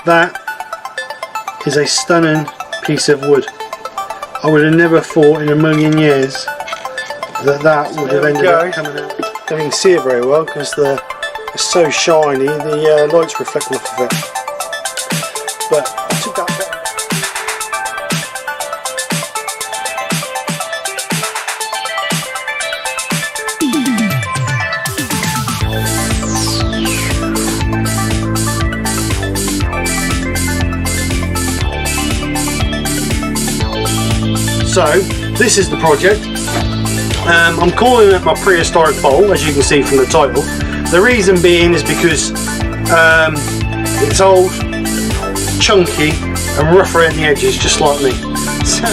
That is a stunning piece of wood. I would have never thought in a million years that would have ended up coming out. Don't even see it very well because it's so shiny, the light's reflecting off of it. But I took that bit. So this is the project. I'm calling it my prehistoric bowl, as you can see from the title. The reason being is because it's old, chunky and rough around the edges, just like me. So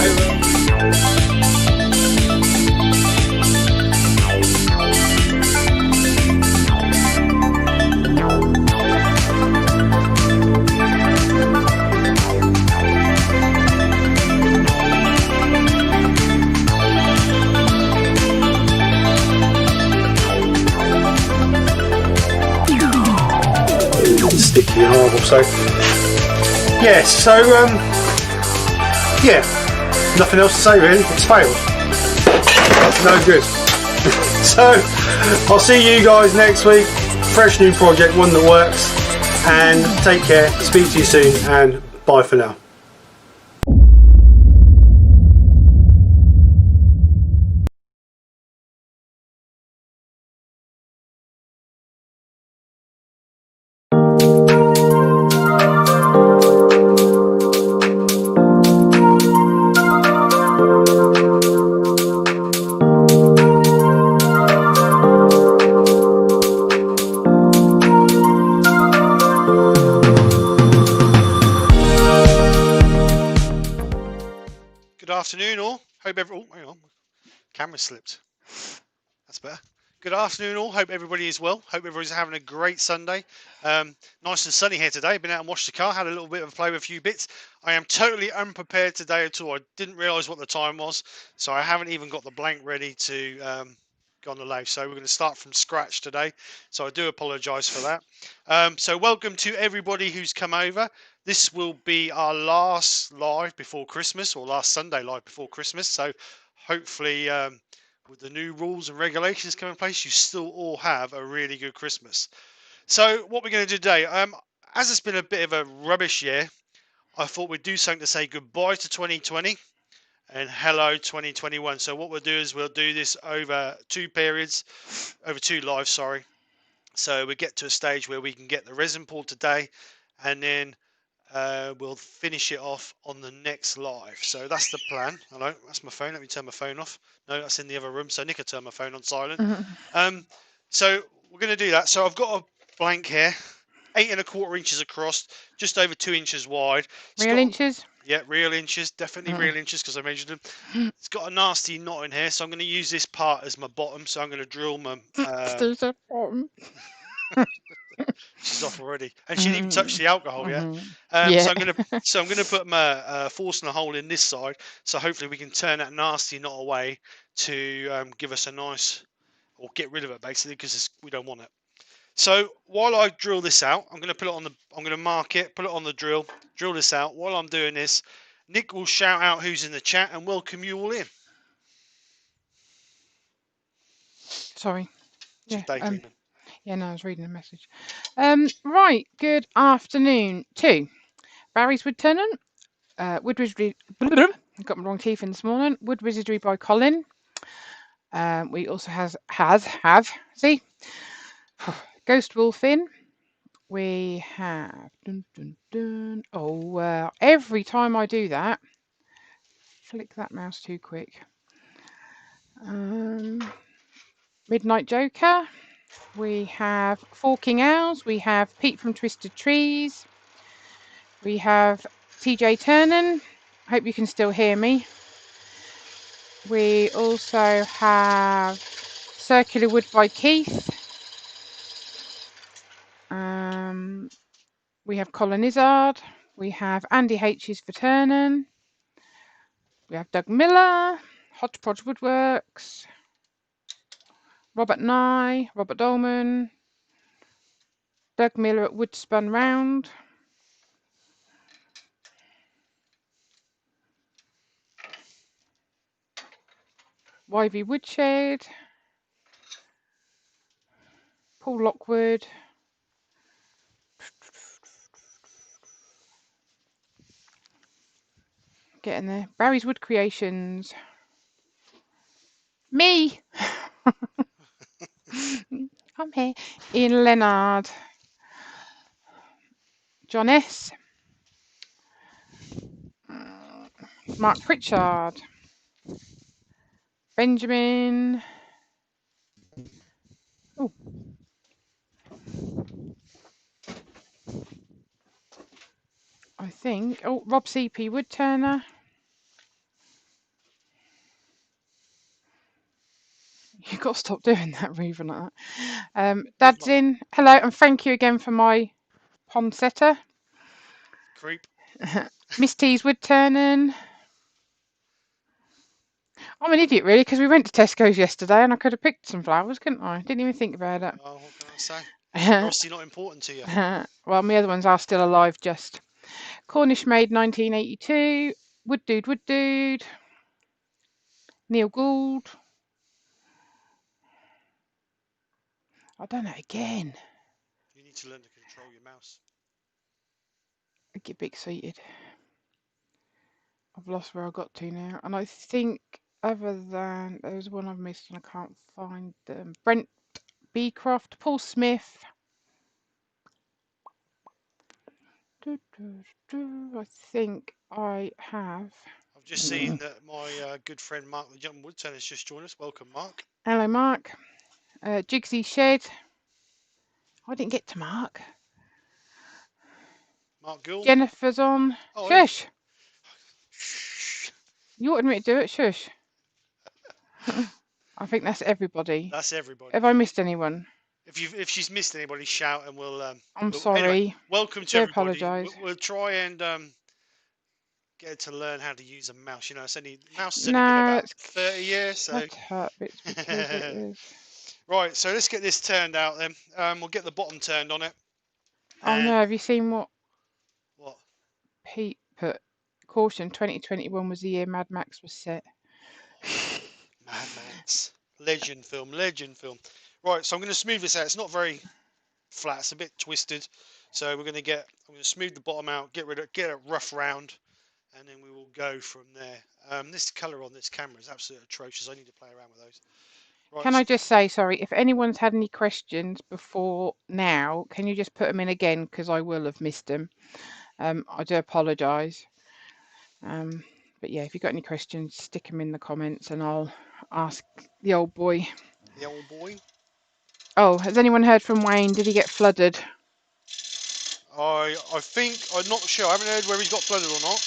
sticky and horrible. So yeah, yeah, nothing else to say really. It's failed. No good. So I'll see you guys next week. Fresh new project, one that works. And take care. Speak to you soon, and bye for now. Afternoon all, hope everyone, oh hang on, camera slipped, that's better. Good afternoon all, hope everybody is well, hope everybody's having a great Sunday. Nice and sunny here today, been out and washed the car, had a little bit of a play with a few bits. I am totally unprepared today at all. I didn't realise what the time was, so I haven't even got the blank ready to go on the lathe, so we're going to start from scratch today, so I do apologise for that. So welcome to everybody who's come over. This will be our last live before Christmas, or last Sunday live before Christmas. So hopefully with the new rules and regulations coming in place, you still all have a really good Christmas. So what we're going to do today, as it's been a bit of a rubbish year, I thought we'd do something to say goodbye to 2020 and hello 2021. So what we'll do is we'll do this over two lives, sorry. So we get to a stage where we can get the resin poured today, and then we'll finish it off on the next live. So that's the plan. Hello, that's my phone. Let me turn my phone off. No, that's in the other room. So Nick will turn my phone on silent. So we're going to do that. So I've got a blank here, 8 1/4 inches across, just over 2 inches wide. Real inches? Yeah, real inches, definitely real inches because I mechered them. It's got a nasty knot in here, so I'm going to use this part as my bottom. So I'm going to drill my. Bottom. She's off already, and she didn't even touch the alcohol yet. Yeah. So I'm gonna put my forcing a hole in this side, so hopefully we can turn that nasty knot away to give us a nice, or get rid of it basically, because we don't want it. So while I drill this out, I'm gonna put it on the. I'm gonna mark it, put it on the drill this out. While I'm doing this, Nick will shout out who's in the chat and welcome you all in. Sorry. Just daydreaming. Yeah, no, I was reading a message. Right, good afternoon to Barry's Woodturning, Wood Wizardry. I got my wrong teeth in this morning. Wood Wizardry by Colin. We also have see Ghost Wolf in. We have every time I do that, flick that mouse too quick. Midnight Joker. We have Forking Owls. We have Pete from Twisted Trees. We have TJ Turnen. Hope you can still hear me. We also have Circular Wood by Keith. We have Colin Izzard. We have Andy H's for Turnen. We have Doug Miller, Hodgepodge Woodworks. Robert Nye, Robert Dolman. Doug Miller at Woodspun Round. YV Woodshed, Paul Lockwood, getting there. Barry's Wood Creations, me. I'm here. Ian Leonard, John S, Mark Pritchard, Benjamin. Oh, I think. Oh, Rob CP Woodturner. You've got to stop doing that, Reuven, like that. With Dad's mum. in. Hello, and thank you again for my pond setter. Creep. Miss T's Woodturning. I'm an idiot, really, because we went to Tesco's yesterday and I could have picked some flowers, couldn't I? Didn't even think about it. Oh, what can I say? They're obviously not important to you. Well, my other ones are still alive, just. Cornish Maid 1982. Wood Dude. Neil Gould. I've done it again. You need to learn to control your mouse. I get a bit excited. I've lost where I got to now. And I think, other than, there's one I've missed and I can't find them. Brent Beecroft, Paul Smith. I think I have. I've just seen that my good friend Mark the Jumping Woodturner has just joined us. Welcome, Mark. Hello, Mark. Jigsy Shed. I didn't get to Mark. Mark Gould. Jennifer's on. Oh, Shush. Shh. You wanted me to do it. Shush. I think that's everybody. That's everybody. Have I missed anyone? If she's missed anybody, shout and we'll. I'm sorry. Anyway, welcome to I everybody. apologise. We'll try and get her to learn how to use a mouse. You know, mouse has only been No, about 30 years, so. shut up. It's because it is. Right, so let's get this turned out then. We'll get the bottom turned on it. Oh no, have you seen what What? Pete put? Caution, 2021 was the year Mad Max was set. Mad Max. Legend film. Right, so I'm going to smooth this out. It's not very flat, it's a bit twisted. So I'm going to smooth the bottom out, get it rough round, and then we will go from there. This colour on this camera is absolutely atrocious. I need to play around with those. Right, Can I just say, sorry, if anyone's had any questions before now, can you just put them in again? Because I will have missed them. I do apologise. But yeah, if you've got any questions, stick them in the comments and I'll ask the old boy. The old boy? Oh, has anyone heard from Wayne? Did he get flooded? I think, I'm not sure. I haven't heard whether he's got flooded or not.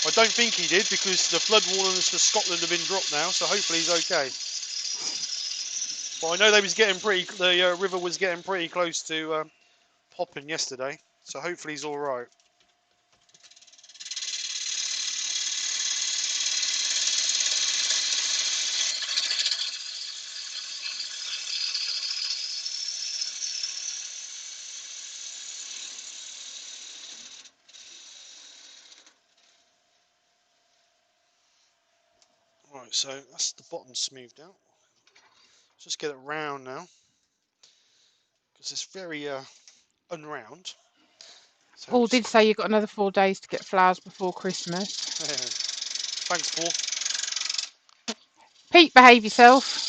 I don't think he did because the flood warnings for Scotland have been dropped now, so hopefully he's okay. But I know the river was getting pretty close to popping yesterday, so hopefully he's all right. Right, so that's the bottom smoothed out. Let's just get it round now, because it's very unround. So Paul did say you've got another 4 days to get flowers before Christmas. Thanks, Paul. Pete, behave yourself.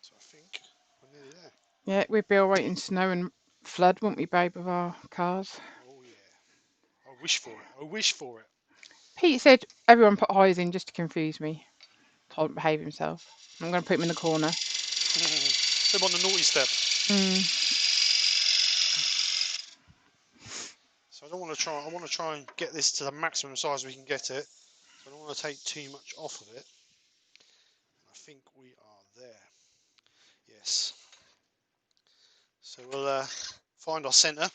So I think we're nearly there. Yeah, we'd be all right in snow and flood, wouldn't we, babe, with our cars? Oh yeah. I wish for it. Pete said everyone put highs in just to confuse me. Told him to behave himself. I'm going to put him in the corner. Put him on the naughty step. So I want to try and get this to the maximum size we can get it. So I don't want to take too much off of it. I think we are there. Yes. So we'll find our centre.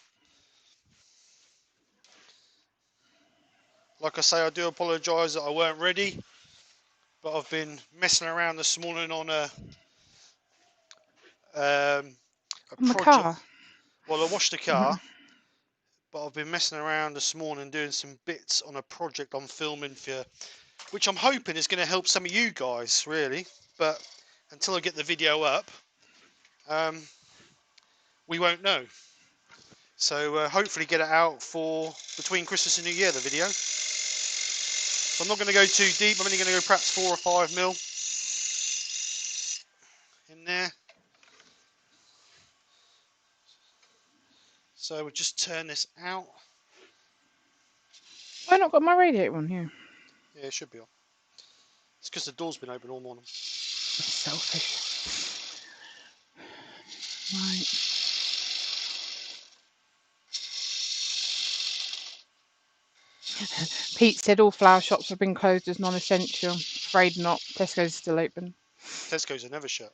Like I say, I do apologise that I weren't ready. but I've been messing around this morning on a On the project. car. Well, I washed the car, but I've been messing around this morning doing some bits on a project I'm filming for, which I'm hoping is going to help some of you guys, really. But until I get the video up, we won't know. So hopefully get it out for between Christmas and New Year, the video. So I'm not going to go too deep. I'm only going to go perhaps 4 or 5 mil in there. So we'll just turn this out. Have I not got my radiator on here? Yeah, it should be on. It's because the door's been open all morning. Selfish. Right. Pete said all flower shops have been closed as non-essential. Afraid not. Tesco's is still open. Tesco's are never shut.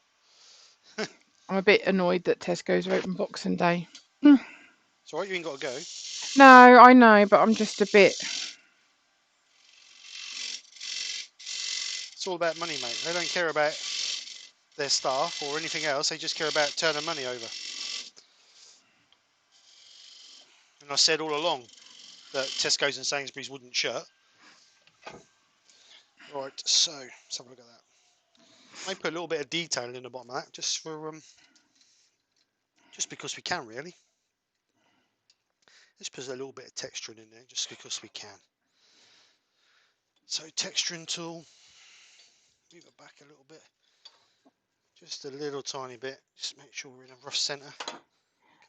I'm a bit annoyed that Tesco's are open Boxing Day. It's alright, you ain't got to go. No, I know, but I'm just a bit... It's all about money, mate. They don't care about their staff or anything else. They just care about turning money over. And I said all along that Tesco's and Sainsbury's wouldn't shut. Right, so let's have a look at that. I put a little bit of detail in the bottom of that, just for just because we can, really. Let's put a little bit of texturing in there, just because we can. So texturing tool, move it back a little bit, just a little tiny bit. Just make sure we're in a rough centre.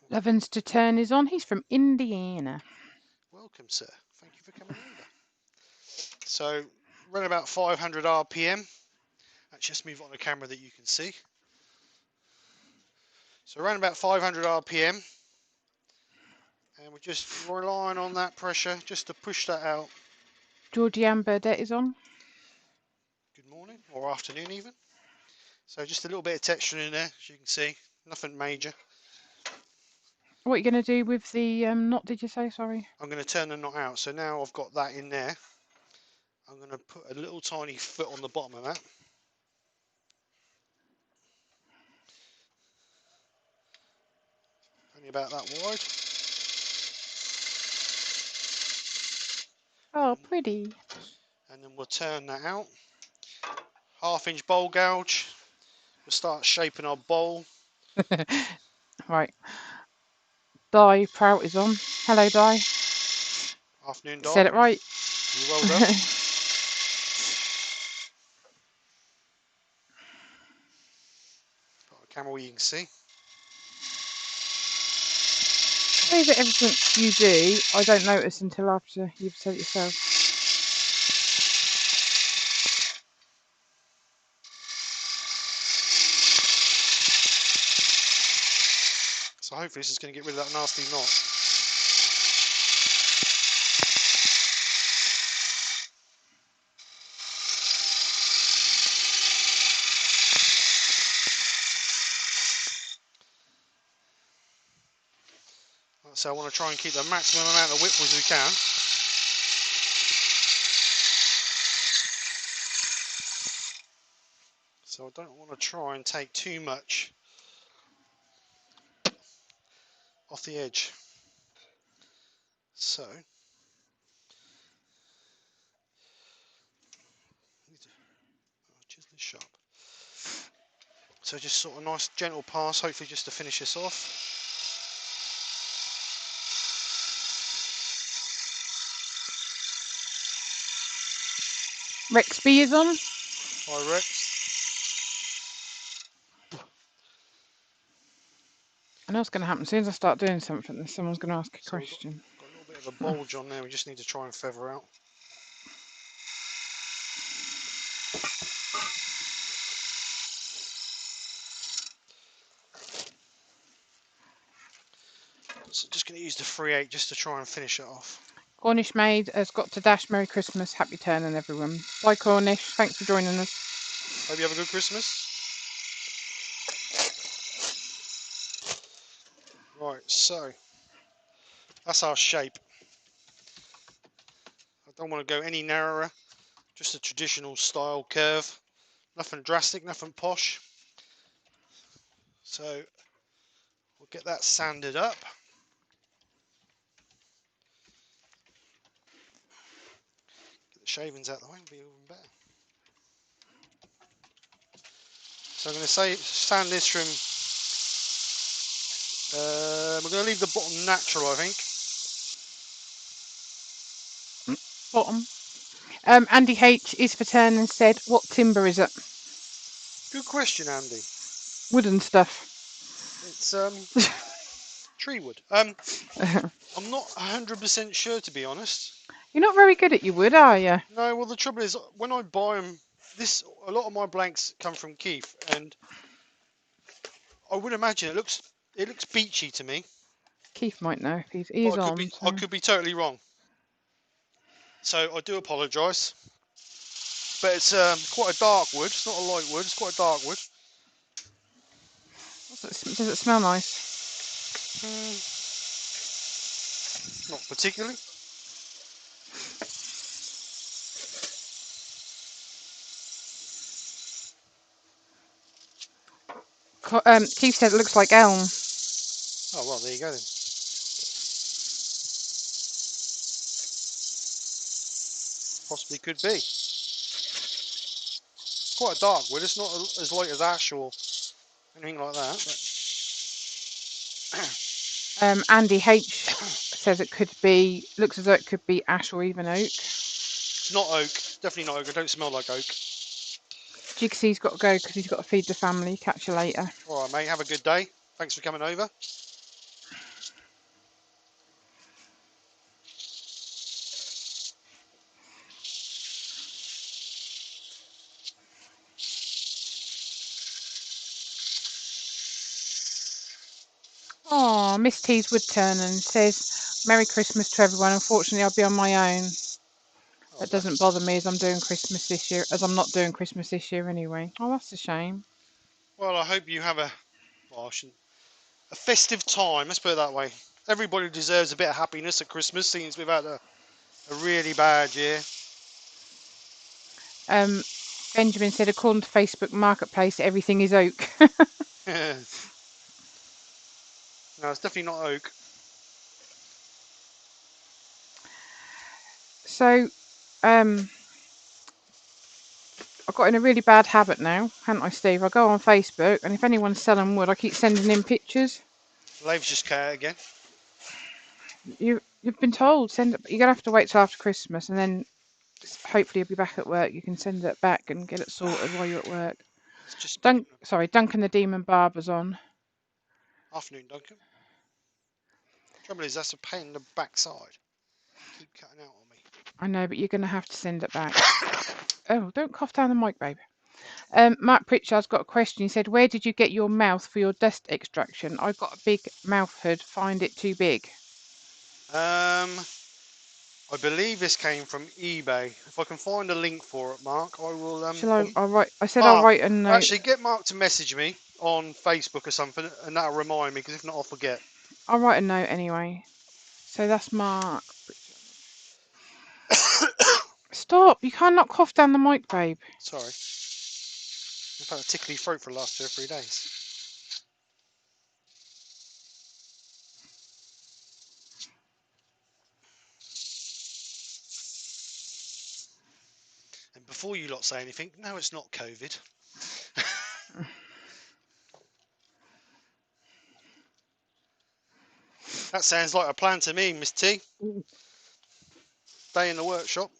Levens to turn is on. He's from Indiana. Welcome, sir. Thank you for coming over. So run about 500 RPM. Let's just move on the camera that you can see. So around about 500 RPM, and we're just relying on that pressure just to push that out. Georgianne Burdett is on. Good morning, or afternoon even. So just a little bit of texture in there, as you can see. Nothing major. What are you going to do with the knot, did you say? Sorry. I'm going to turn the knot out. So now I've got that in there. I'm going to put a little tiny foot on the bottom of that. Only about that wide. Oh, pretty. And then we'll turn that out. 1/2 inch bowl gouge. We'll start shaping our bowl. Right. Di Prout is on. Hello, Di. Afternoon, Said Di. it right. You well done. Got a camera where you can see. Say that everything you do, I don't notice until after you've said it yourself. So hopefully this is going to get rid of that nasty knot. So I want to try and keep the maximum amount of width as we can. So I don't want to try and take too much off the edge. So chisel is sharp. So just sort of nice gentle pass, hopefully just to finish this off. Rexby is on. Hi Rex. I know what's going to happen. As soon as I start doing something, someone's going to ask a So we've question. got a little bit of a bulge on there, we just need to try and feather out. So just going to use the 3/8 just to try and finish it off. Cornish Maid has got to dash. Merry Christmas. Happy turning, everyone. Bye, Cornish. Thanks for joining us. Hope you have a good Christmas. Right, so that's our shape. I don't want to go any narrower. Just a traditional style curve. Nothing drastic, nothing posh. So we'll get that sanded up. Get the shavings out of the way, it'll be even better. So I'm going to say sand this from. We're going to leave the bottom natural, I think. Bottom. Andy H is for turn and said, "What timber is it?" Good question, Andy. Wooden stuff. It's tree wood. I'm not 100% sure, to be honest. You're not very good at your wood, are you? No, well the trouble is when I buy them, a lot of my blanks come from Keith, and I would imagine it looks beachy to me, Keith might know if he but is on. I So. could be totally wrong. So I do apologise. But it's quite a dark wood. It's not a light wood. It's quite a dark wood. Does it smell nice? Not particularly. Keith said it looks like elm. Oh well, there you go then. Possibly could be. It's quite a dark wood. It's not as light as ash or anything like that. But Andy H says it could be. Looks as though it could be ash or even oak. it's not oak. Definitely not oak. It don't smell like oak. Jigsawy's got to go because he's got to feed the family. Catch you later. All right, mate. Have a good day. Thanks for coming over. Oh, Miss T's Woodturning says, "Merry Christmas to everyone. Unfortunately, I'll be on my own. Oh, That no. doesn't bother me as I'm doing Christmas this year, as I'm not doing Christmas this year anyway." Oh, that's a shame. Well, I hope you have a festive time. Let's put it that way. Everybody deserves a bit of happiness at Christmas, since we've had a really bad year. Benjamin said, according to Facebook Marketplace, everything is oak. No, it's definitely not oak. So, I got in a really bad habit now, haven't I, Steve? I go on Facebook, and if anyone's selling wood, I keep sending in pictures. Lave's just cut again. You've been told you're gonna have to wait till after Christmas, and then hopefully you'll be back at work. You can send it back and get it sorted while you're at work. It's just Duncan the Demon Barber's on. afternoon, Duncan. Trouble is, that's a pain in the backside. Keep cutting out on me. I know, but you're gonna have to send it back. Oh, don't cough down the mic, babe. Mark Pritchard's got a question. He said, "Where did you get your mouth for your dust extraction? I've got a big mouth hood. Find it too big." I believe this came from eBay. If I can find a link for it, Mark, I will. I'll write. I said I'll Mark, write a note. actually, get Mark to message me on Facebook or something, and that'll remind me. Because if not, I'll forget. I'll write a note anyway. So that's Mark. Stop! You cannot cough down the mic, babe. Sorry. I've had a tickly throat for the last 2 or 3 days. And before you lot say anything, no, it's not COVID. That sounds like a plan to me, Miss T. Day in the workshop.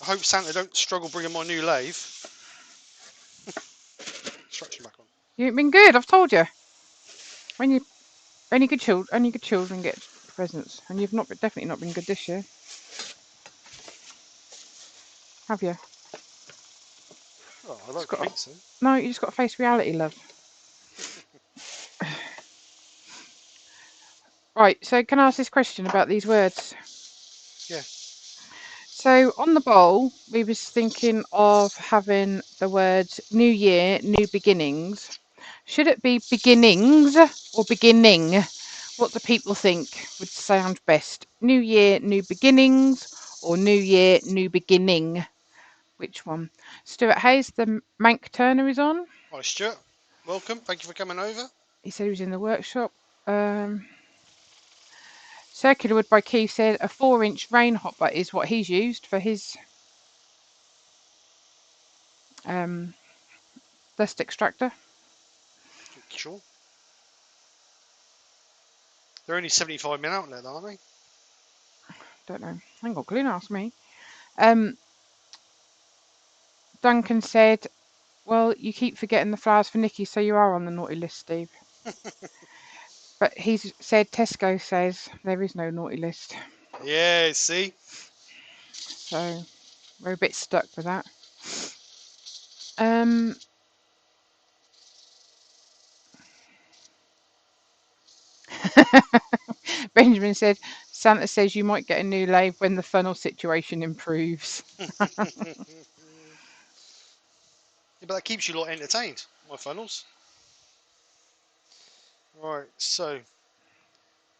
I hope Santa don't struggle bringing my new lathe. Instruction back on. You've been good. I've told you. When you only good children get presents, and you've definitely not been good this year, have you? Oh, I don't think so. No, you just got to face reality, love. Right. So can I ask this question about these words? Yeah. So on the bowl, we was thinking of having the words "New Year, New Beginnings." Should it be beginnings or beginning What do people think would sound best? New year, new beginnings, or new year, new beginning? Which one? Stuart Hayes, the Mank Turner, is on. Hi, Stuart. Welcome. Thank you for coming over. He said he was in the workshop. Circular Wood by Keith said a 4-inch rain hopper is what he's used for his dust extractor. Sure. They're only 75 min outlet, aren't they? Don't know. Hang on, Glyn asked me. Duncan said, well, you keep forgetting the flowers for Nikki, so you are on the naughty list, Steve. But he's said Tesco says there is no naughty list. Yeah, see? So we're a bit stuck with that. Benjamin said, Santa says you might get a new lathe when the funnel situation improves. Yeah, but that keeps you lot entertained, my funnels. Right, so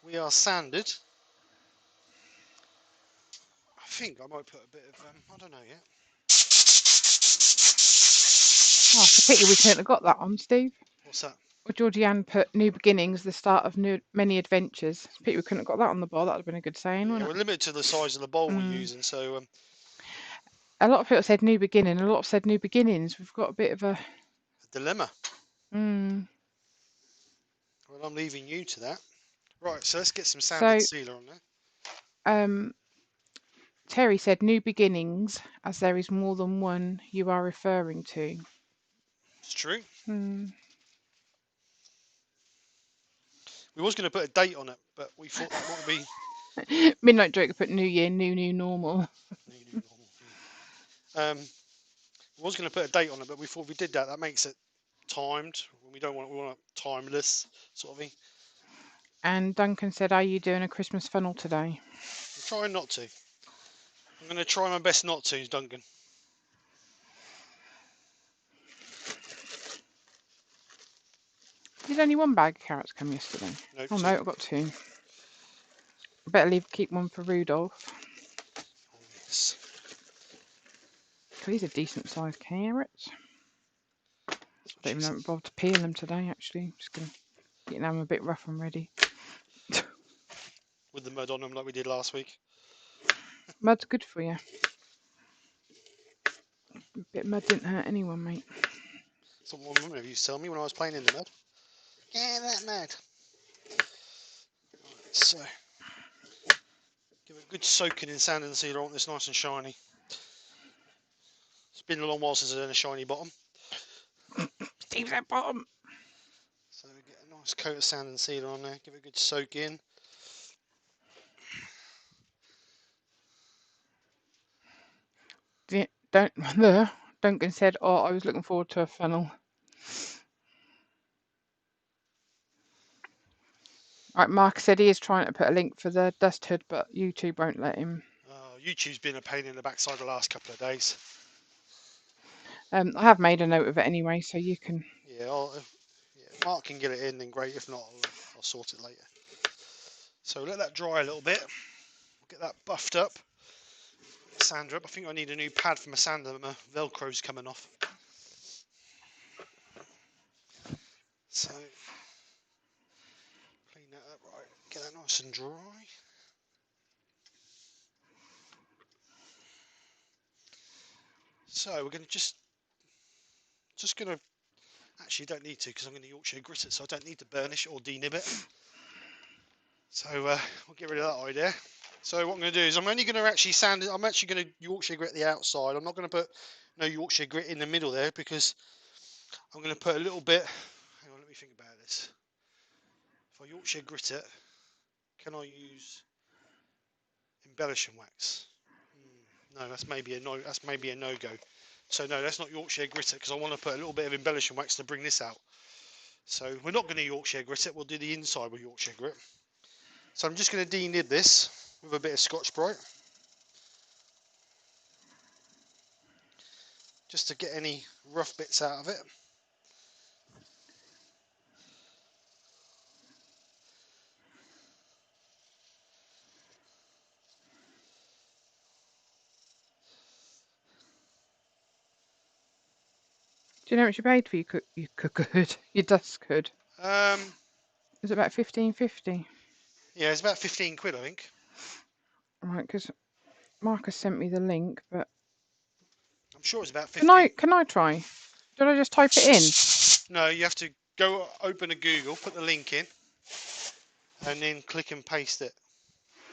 we are sanded. I think I might put a bit of, I don't know yet. Oh, it's a pity we couldn't have got that on, Steve. What's that? Well, Georgianne put New Beginnings, the start of many adventures. It's a pity we couldn't have got that on the bar. That would have been a good saying, Yeah, wouldn't we're it? limited to the size of the bowl we're using, so A lot of people said New Beginning, a lot said New Beginnings. We've got a bit of a dilemma. Well, I'm leaving you to that. Right, so let's get some sanded So sealer on there. Terry said New Beginnings, as there is more than one you are referring to. It's true. We was going to put a date on it, but we thought that might be Midnight Joker put New Year, new normal. new normal. We was going to put a date on it, but we thought if we did that, that makes it timed. We want it timeless sort of thing. And Duncan said, are you doing a Christmas funnel today? I'm trying not to. I'm going to try my best not to, Duncan. Did only one bag of carrots come yesterday? Nope, Oh two. no, I've got 2. I better keep one for Rudolph. Oh, yes. These are decent sized carrots. Don't even know bother to peel them today, actually. I'm just going to get them a bit rough and ready. With the mud on them like we did last week. Mud's good for you. A bit of mud didn't hurt anyone, mate. Someone of you tell me when I was playing in the mud. Yeah, that mud. Right, so, give it a good soaking in sand and sealer. I want this nice and shiny. It's been a long while since I've done a shiny bottom. Steve's at bottom. So get a nice coat of sand and sealer on there. Give it a good soak in. Duncan said, oh, I was looking forward to a funnel. Right, Mark said he is trying to put a link for the dust hood, but YouTube won't let him. YouTube's been a pain in the backside the last couple of days. I have made a note of it anyway, so you can. Yeah, Mark can get it in, then great. If not, I'll sort it later. So let that dry a little bit. Get that buffed up. Sander up. I think I need a new pad for my sander. My Velcro's coming off. So clean that up right. Get that nice and dry. So we're going to just going to, actually don't need to because I'm going to Yorkshire grit it, so I don't need to burnish or denib it. So we'll get rid of that idea. So what I'm going to do is I'm only going to actually sand it. I'm actually going to Yorkshire grit the outside. I'm not going to put no Yorkshire grit in the middle there because I'm going to put a little bit. Hang on, let me think about this. If I Yorkshire grit it, can I use embellishment wax? No, that's maybe a no. That's maybe a no-go. So no, that's not Yorkshire grit it because I want to put a little bit of embellishment wax to bring this out. So we're not going to Yorkshire grit it. We'll do the inside with Yorkshire grit. So I'm just going to denib this with a bit of Scotch-Brite, just to get any rough bits out of it. Do you know how much you paid for your cookhood, your dust hood? Um, Is it about 15.50? yeah, it's about 15 quid, I think. Right, because Marcus sent me the link, but I'm sure it's about can 15. I try? Did I just type it in? No, you have to go open a Google, put the link in, and then click and paste it.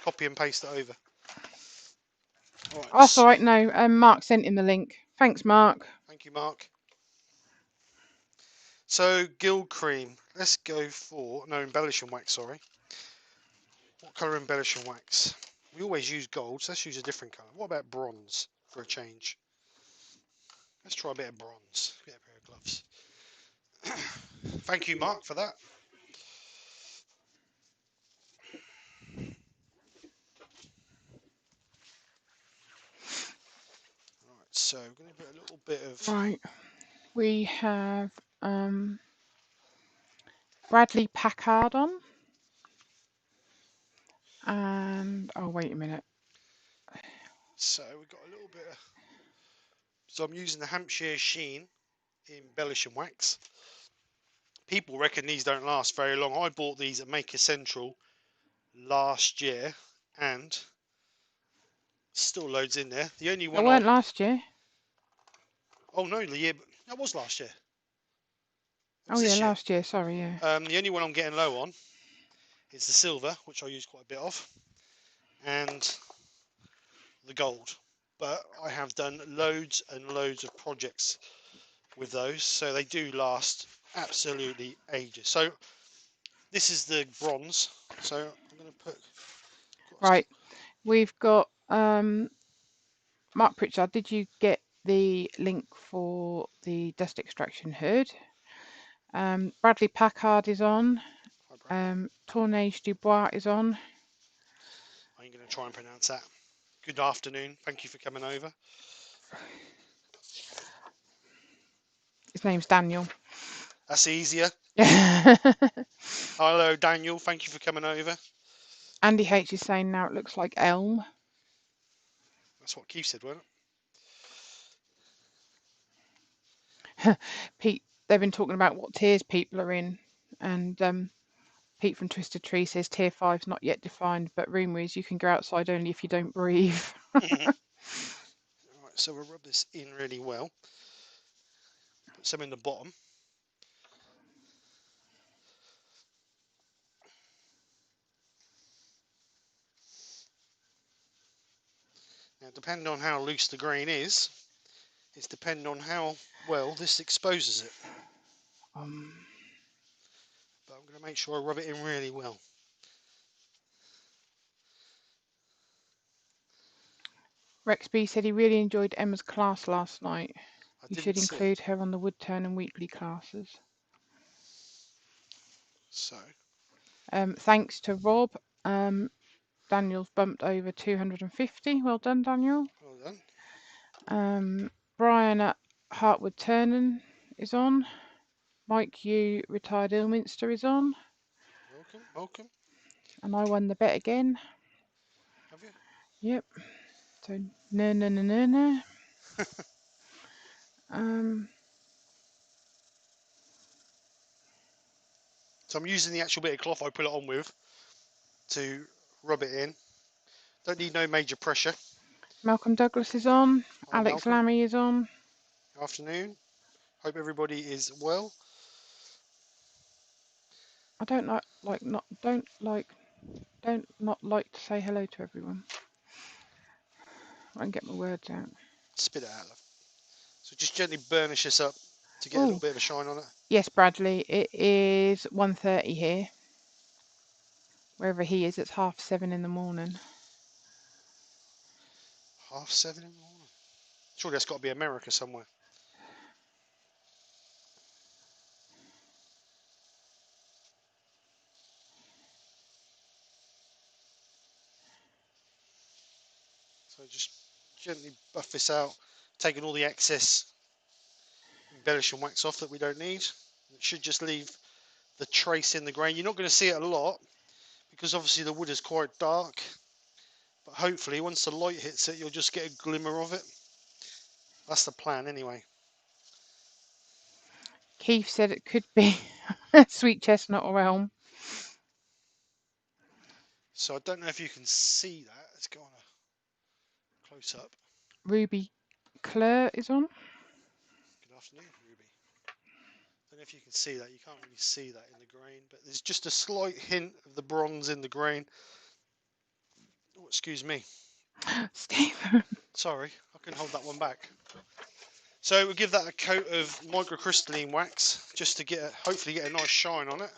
Copy and paste it over. All right. Oh, that's all right. No, Mark sent him the link. Thanks, Mark. Thank you, Mark. So, Guild Cream. Let's go for... No, embellishment wax, sorry. What colour embellishment wax? We always use gold, so let's use a different colour. What about bronze for a change? Let's try a bit of bronze. Get a pair of gloves. Thank you, Mark, for that. Right, so we're going to put a little bit of... Right, we have Bradley Packard on, and oh wait a minute. So we've got a little bit of... So I'm using the Hampshire Sheen embellishment wax. People reckon these don't last very long. I bought these at Maker Central last year, and still loads in there. The only They one weren't last year. Oh no, the year... That was last year. It Oh was yeah, this year. last year. Sorry, yeah. The only one I'm getting low on is the silver, which I use quite a bit of, and the gold. But I have done loads and loads of projects with those, so they do last absolutely ages. So this is the bronze. So I'm going to put... Right, we've got Mark Pritchard. Did you get the link for the dust extraction hood? Bradley Packard is on. Tournage Dubois is on. I'm going to try and pronounce that. Good afternoon. Thank you for coming over. His name's Daniel. That's easier. Hello, Daniel. Thank you for coming over. Andy H is saying now it looks like elm. That's what Keith said, wasn't Pete, they've been talking about what tiers people are in, and Pete from Twisted Tree says tier 5's not yet defined, but rumour is you can go outside only if you don't breathe. it? Right, so we'll rub this in really well. Put some in the bottom. Now, depending on how loose the grain is, it's depending on how well this exposes it. But I'm going to make sure I rub it in really well. Rex B said he really enjoyed Emma's class last night. I You didn't should see it. include her on the Woodturning weekly classes. So, Thanks to Rob. Daniel's bumped over 250. Well done, Daniel. well done. Brian at Hartwood Turning is on. Mike Yu, retired Ilminster, is on. Welcome, welcome. And I won the bet again. Have you? Yep. So no. So I'm using the actual bit of cloth I put it on with to rub it in. Don't need no major pressure. Malcolm Douglas is on. Hi, Alex Malcolm. Lammy is on. Afternoon. Hope everybody is well. I don't not like to say hello to everyone. I can get my words out. Spit it out, love. So just gently burnish this up to get a little bit of a shine on it. Yes, Bradley. It is 1:30 here. Wherever he is, it's 7:30 in the morning. 7:30 in the morning. Surely that's got to be America somewhere. So just gently buff this out, taking all the excess embellishment wax off that we don't need. It should just leave the trace in the grain. You're not going to see it a lot because obviously the wood is quite dark, but hopefully once the light hits it, you'll just get a glimmer of it. That's the plan anyway. Keith said it could be a sweet chestnut or elm. So I don't know if you can see that. Let's go on a close up. Ruby Claire is on. Good afternoon, Ruby. Don't know if you can see that. You can't really see that in the grain, but there's just a slight hint of the bronze in the grain. Oh, excuse me. Steve. Sorry, I can hold that one back. So we'll give that a coat of microcrystalline wax just to hopefully get a nice shine on it.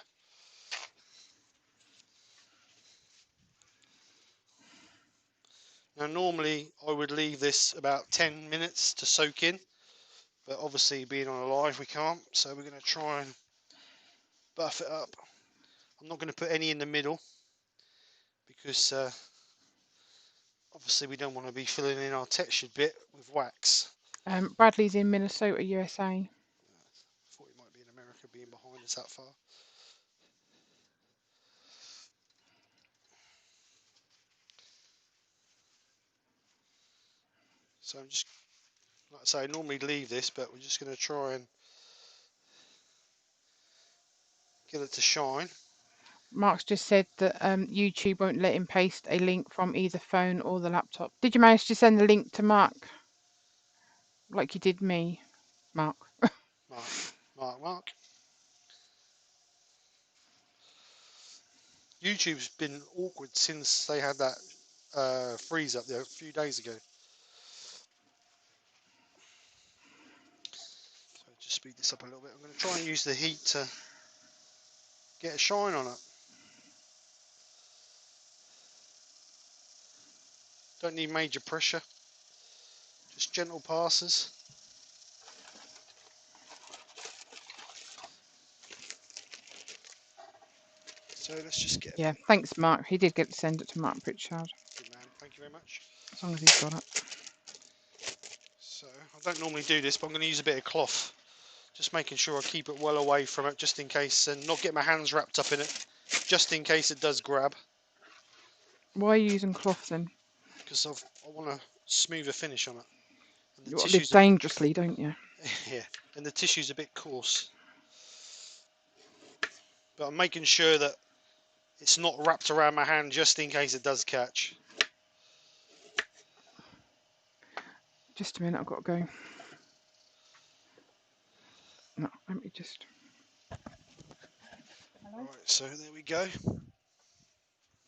Now normally I would leave this about 10 minutes to soak in, but obviously being on a live we can't, so we're going to try and buff it up. I'm not going to put any in the middle because obviously we don't want to be filling in our textured bit with wax. Bradley's in Minnesota, USA. I thought he might be in America being behind us that far. So I'm just, like I say, I normally leave this, but we're just going to try and get it to shine. Mark's just said that YouTube won't let him paste a link from either phone or the laptop. Did you manage to send the link to Mark? Like you did me, Mark. Mark. YouTube's been awkward since they had that freeze up there a few days ago. So just speed this up a little bit. I'm going to try and use the heat to get a shine on it. Don't need major pressure, just gentle passes. So let's just get. Yeah, thanks, Mark. He did get to send it to Mark Pritchard. Good man, thank you very much. As long as he's got it. So I don't normally do this, but I'm going to use a bit of cloth, just making sure I keep it well away from it, just in case, and not get my hands wrapped up in it, just in case it does grab. Why are you using cloth then? Because I want a smoother finish on it. And the You want to live tissue's dangerously, don't you? yeah, and the tissue's a bit coarse. But I'm making sure that it's not wrapped around my hand just in case it does catch. Just a minute, I've got to go. No, let me just. Hello? Right, so there we go.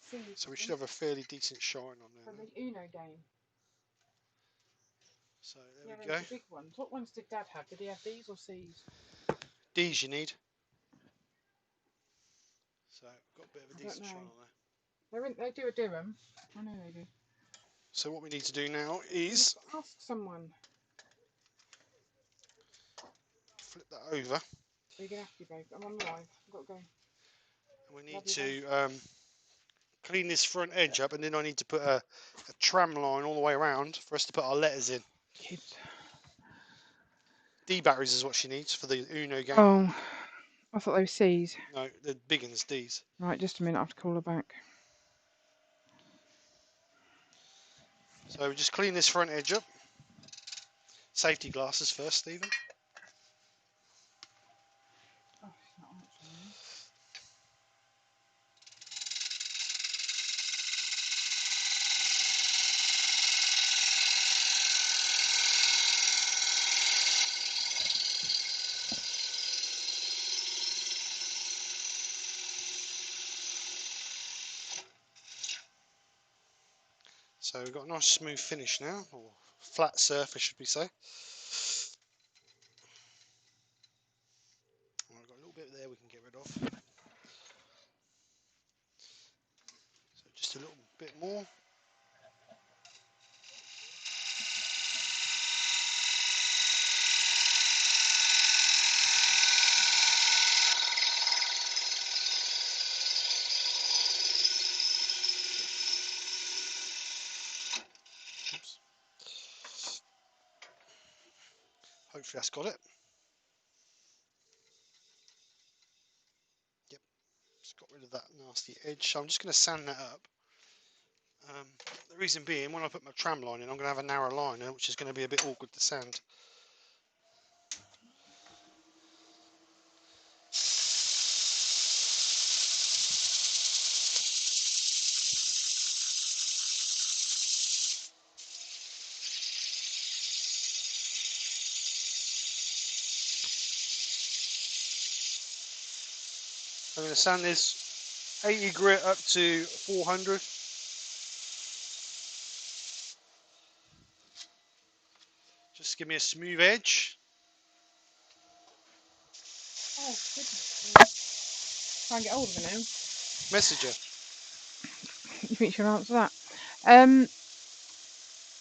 See, So we should have a fairly decent shine on there. from the Uno game. So there we go. The big ones. What ones did Dad have? Did he have these or C's? D's you need. So got a bit of a decent shine on there. They do a Durham. I know they do. So what we need to do now is Ask someone. flip that over. You're gonna have to, babe. I'm on live. I've got to go. And we need to clean this front edge up, and then I need to put a tram line all the way around for us to put our letters in. Kids. D batteries is what she needs for the Uno game. Oh, I thought they were C's. No, the big ones, D's. Right, just a minute. I have to call her back. So we just clean this front edge up. Safety glasses first, Stephen. Oh, she's not answering me. So we've got a nice smooth finish now, or flat surface should we say. I've got a little bit there we can get rid of. So just a little bit more. Oops. Hopefully that's got it. Yep, just got rid of that nasty edge. So I'm just going to sand that up. The reason being, when I put my tram line in, I'm going to have a narrow line, which is going to be a bit awkward to sand. I'm going to sand this 80 grit up to 400. Just give me a smooth edge. Oh, goodness. Try and get hold of her now. Messenger. You think she'll answer that?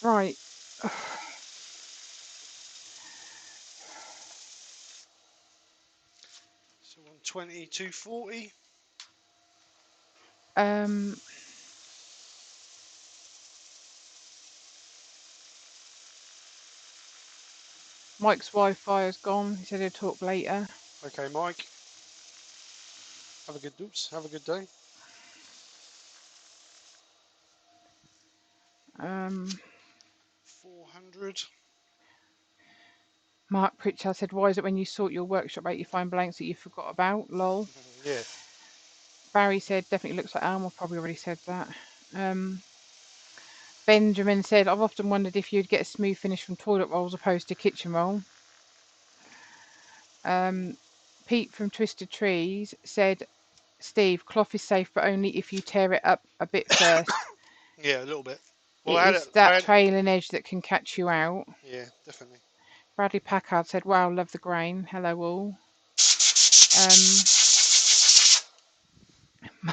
Right. So 120, 240. Mike's Wi-Fi is gone. He said he'll talk later. Okay, Mike. Have a good Have a good day. 400. Mark Pritchard said, "Why is it when you sort your workshop out you find blanks that you forgot about?" Lol. Yeah. Barry said, "Definitely looks like Alma." Probably already said that. Benjamin said, "I've often wondered if you'd get a smooth finish from toilet roll as opposed to kitchen roll." Pete from Twisted Trees said, "Steve, cloth is safe, but only if you tear it up a bit first. Yeah, a little bit. Well, It is that trailing edge that can catch you out." Yeah, definitely. Bradley Packard said, "Wow, love the grain. Hello all."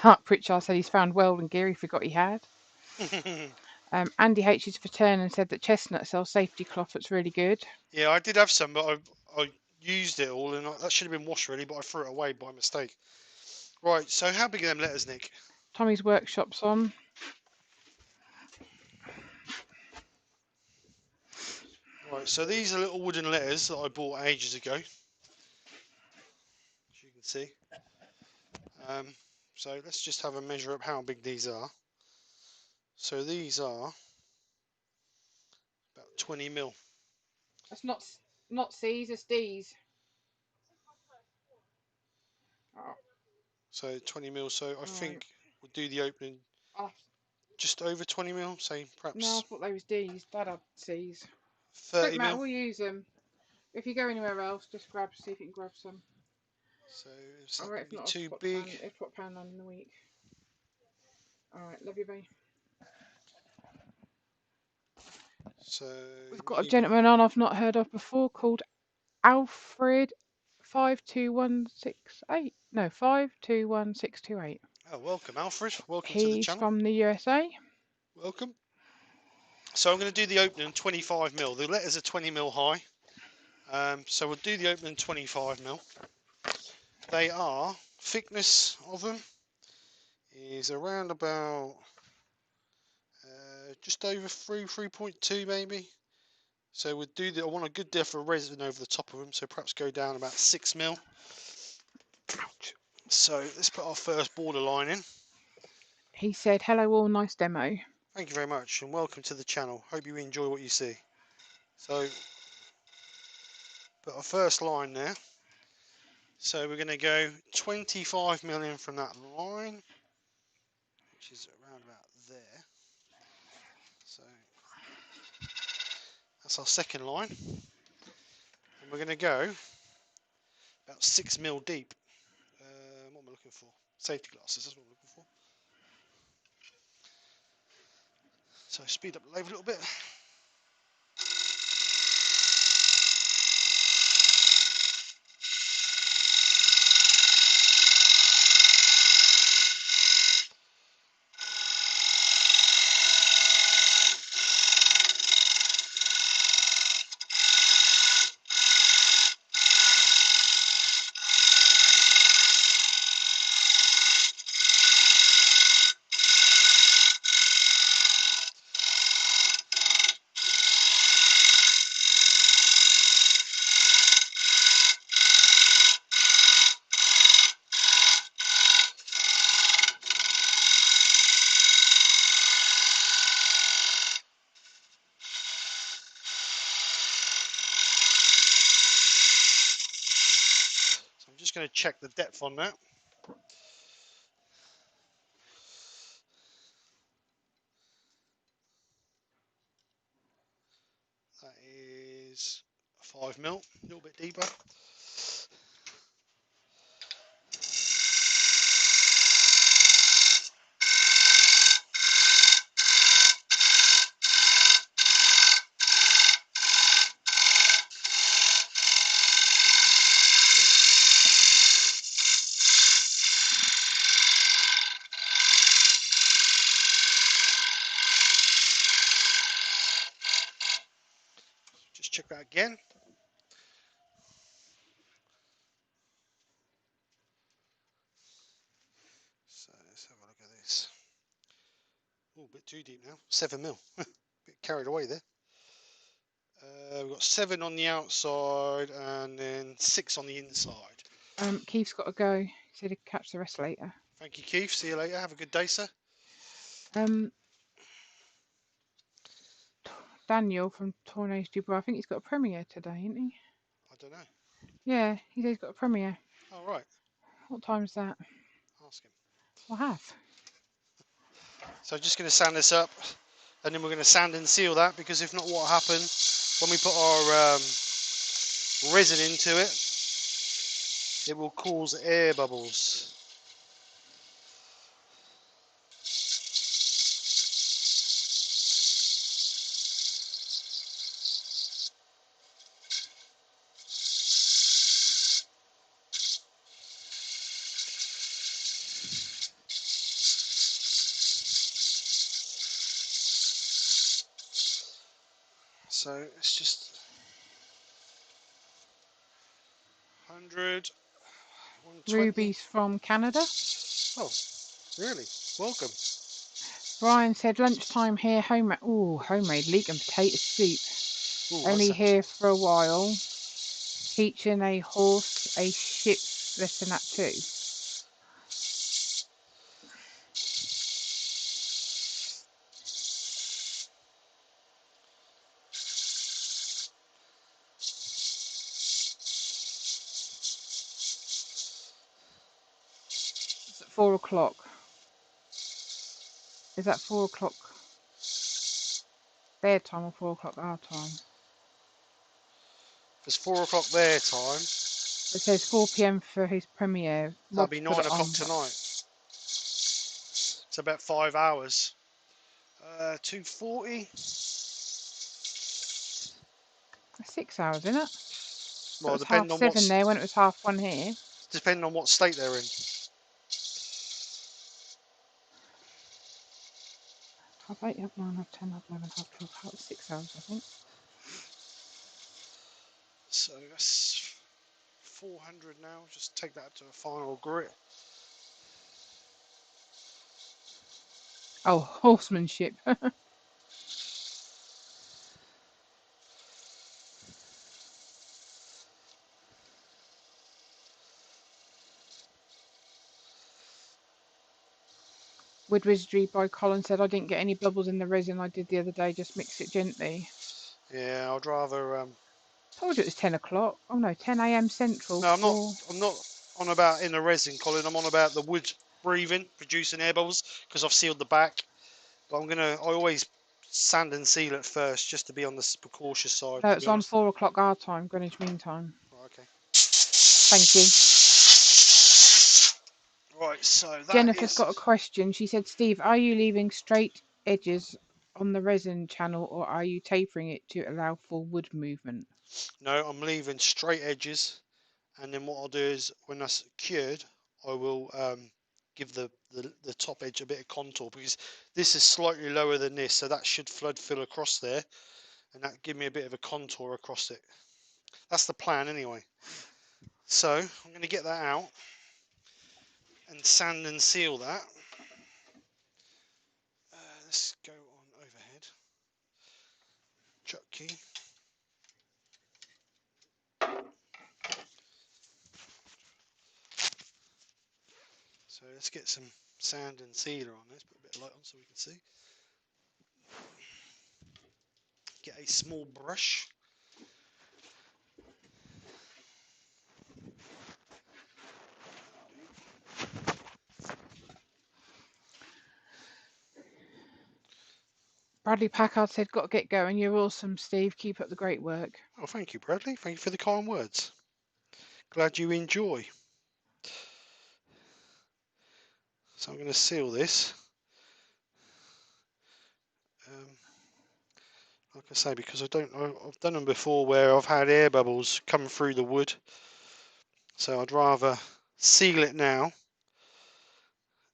Mark Pritchard said he's found welding gear he forgot he had. Andy H is for turn and said that Chestnut sells safety cloth that's really good. Yeah, I did have some, but I used it all, and that should have been washed really, but I threw it away by mistake. Right, so how big are them letters, Nick? Tommy's Workshop's on. Right, so these are little wooden letters that I bought ages ago, as you can see. So let's just have a measure up how big these are. So these are about 20 mil. That's not C's, it's D's. Oh, So 20 mil. So I right. think we'll do the opening just over 20 mil. Say No, I perhaps thought they was D's. Dad had C's. 30 Don't matter, mil. we'll use them. If you go anywhere else, just see if you can grab some. So is that Alright, if going not, to be too big? I'll put pound on in the week. Alright, love you, babe. So We've got a gentleman on I've not heard of before called Alfred 521628. No, 521628. Oh, welcome, Alfred. Welcome to the He's channel. from the USA. Welcome. So I'm going to do the opening 25 mil. The letters are 20 mil high. So we'll do the opening 25 mil. They are, thickness of them is around about just over 3.2 maybe. So we'll do I want a good depth of resin over the top of them, so perhaps go down about 6 mil. So let's put our first border line in. He said, "Hello all, nice demo." Thank you very much and welcome to the channel. Hope you enjoy what you see. So put our first line there. So we're going to go 25 million from that line, which is around about there. So that's our second line. And we're going to go about 6 mil deep. What am I looking for? Safety glasses, that's what I'm looking for. So speed up the lathe a little bit. So I'm just going to check the depth on that. That is 5 mil, a little bit deeper. flip it again. So let's have a look at this. Oh, a bit too deep now. 7 mil. Bit carried away there. We've got 7 on the outside and then 6 on the inside. Keith's got to go. He said he'd catch the rest later. Thank you, Keith. See you later. Have a good day, sir. Daniel from Tornadoes Dubai, I think he's got a premiere today, isn't he? I don't know. Yeah, he said he's got a premiere. Oh, right. What time is that? Ask him. I have. So just going to sand this up, and then we're going to sand and seal that, because if not, what will happen when we put our resin into it, it will cause air bubbles. So it's just 100, 120. Ruby's from Canada. Oh, really? Welcome. Brian said lunchtime here, homemade leek and potato soup. Ooh, Only that's here for a while. Teaching a horse a ship lesson at 2. It's at 4 o'clock. Is that 4 o'clock their time or 4 o'clock our time? It's 4 o'clock their time. It says 4 p.m. for his premiere. That'll be Rob's put 9 it o'clock on. tonight. It's about 5 hours. 2:40. 6 hours, isn't it? Well, It was 7 there when it was 1:30 here. depending on what state they're in. Half 8, half 9, half 10, half 11, half 12, 6 hours, I think. So that's 400 now. Just take that to a final grit. Oh, horsemanship. Wood Wizardry by Colin said, I didn't get any bubbles in the resin I did the other day, just mix it gently. Yeah, I'd rather. Told you it was 10 o'clock. Oh no, 10 a.m. Central. No, I'm not on about in the resin, Colin. I'm on about the wood breathing, producing air bubbles, because I've sealed the back. But I always sand and seal it first, just to be on the precautious side. No, To it's be on honest. 4 o'clock our time, Greenwich Mean Time. Right, okay. Thank you. Right, so that Jennifer's is. got a question. She said, Steve, are you leaving straight edges on the resin channel or are you tapering it to allow for wood movement? No, I'm leaving straight edges, and then what I'll do is when that's cured, I will give the top edge a bit of contour, because this is slightly lower than this, so that should flood fill across there, and that give me a bit of a contour across it. That's the plan anyway. So I'm going to get that out and sand and seal that. Let's go on overhead. Chuck key. So let's get some sand and sealer on this. Put a bit of light on so we can see. Get a small brush. Bradley Packard said, got to get going. You're awesome, Steve. Keep up the great work. Oh, thank you, Bradley. Thank you for the kind words. Glad you enjoy. So I'm going to seal this. Like I say, because I've done them before where I've had air bubbles come through the wood. So I'd rather seal it now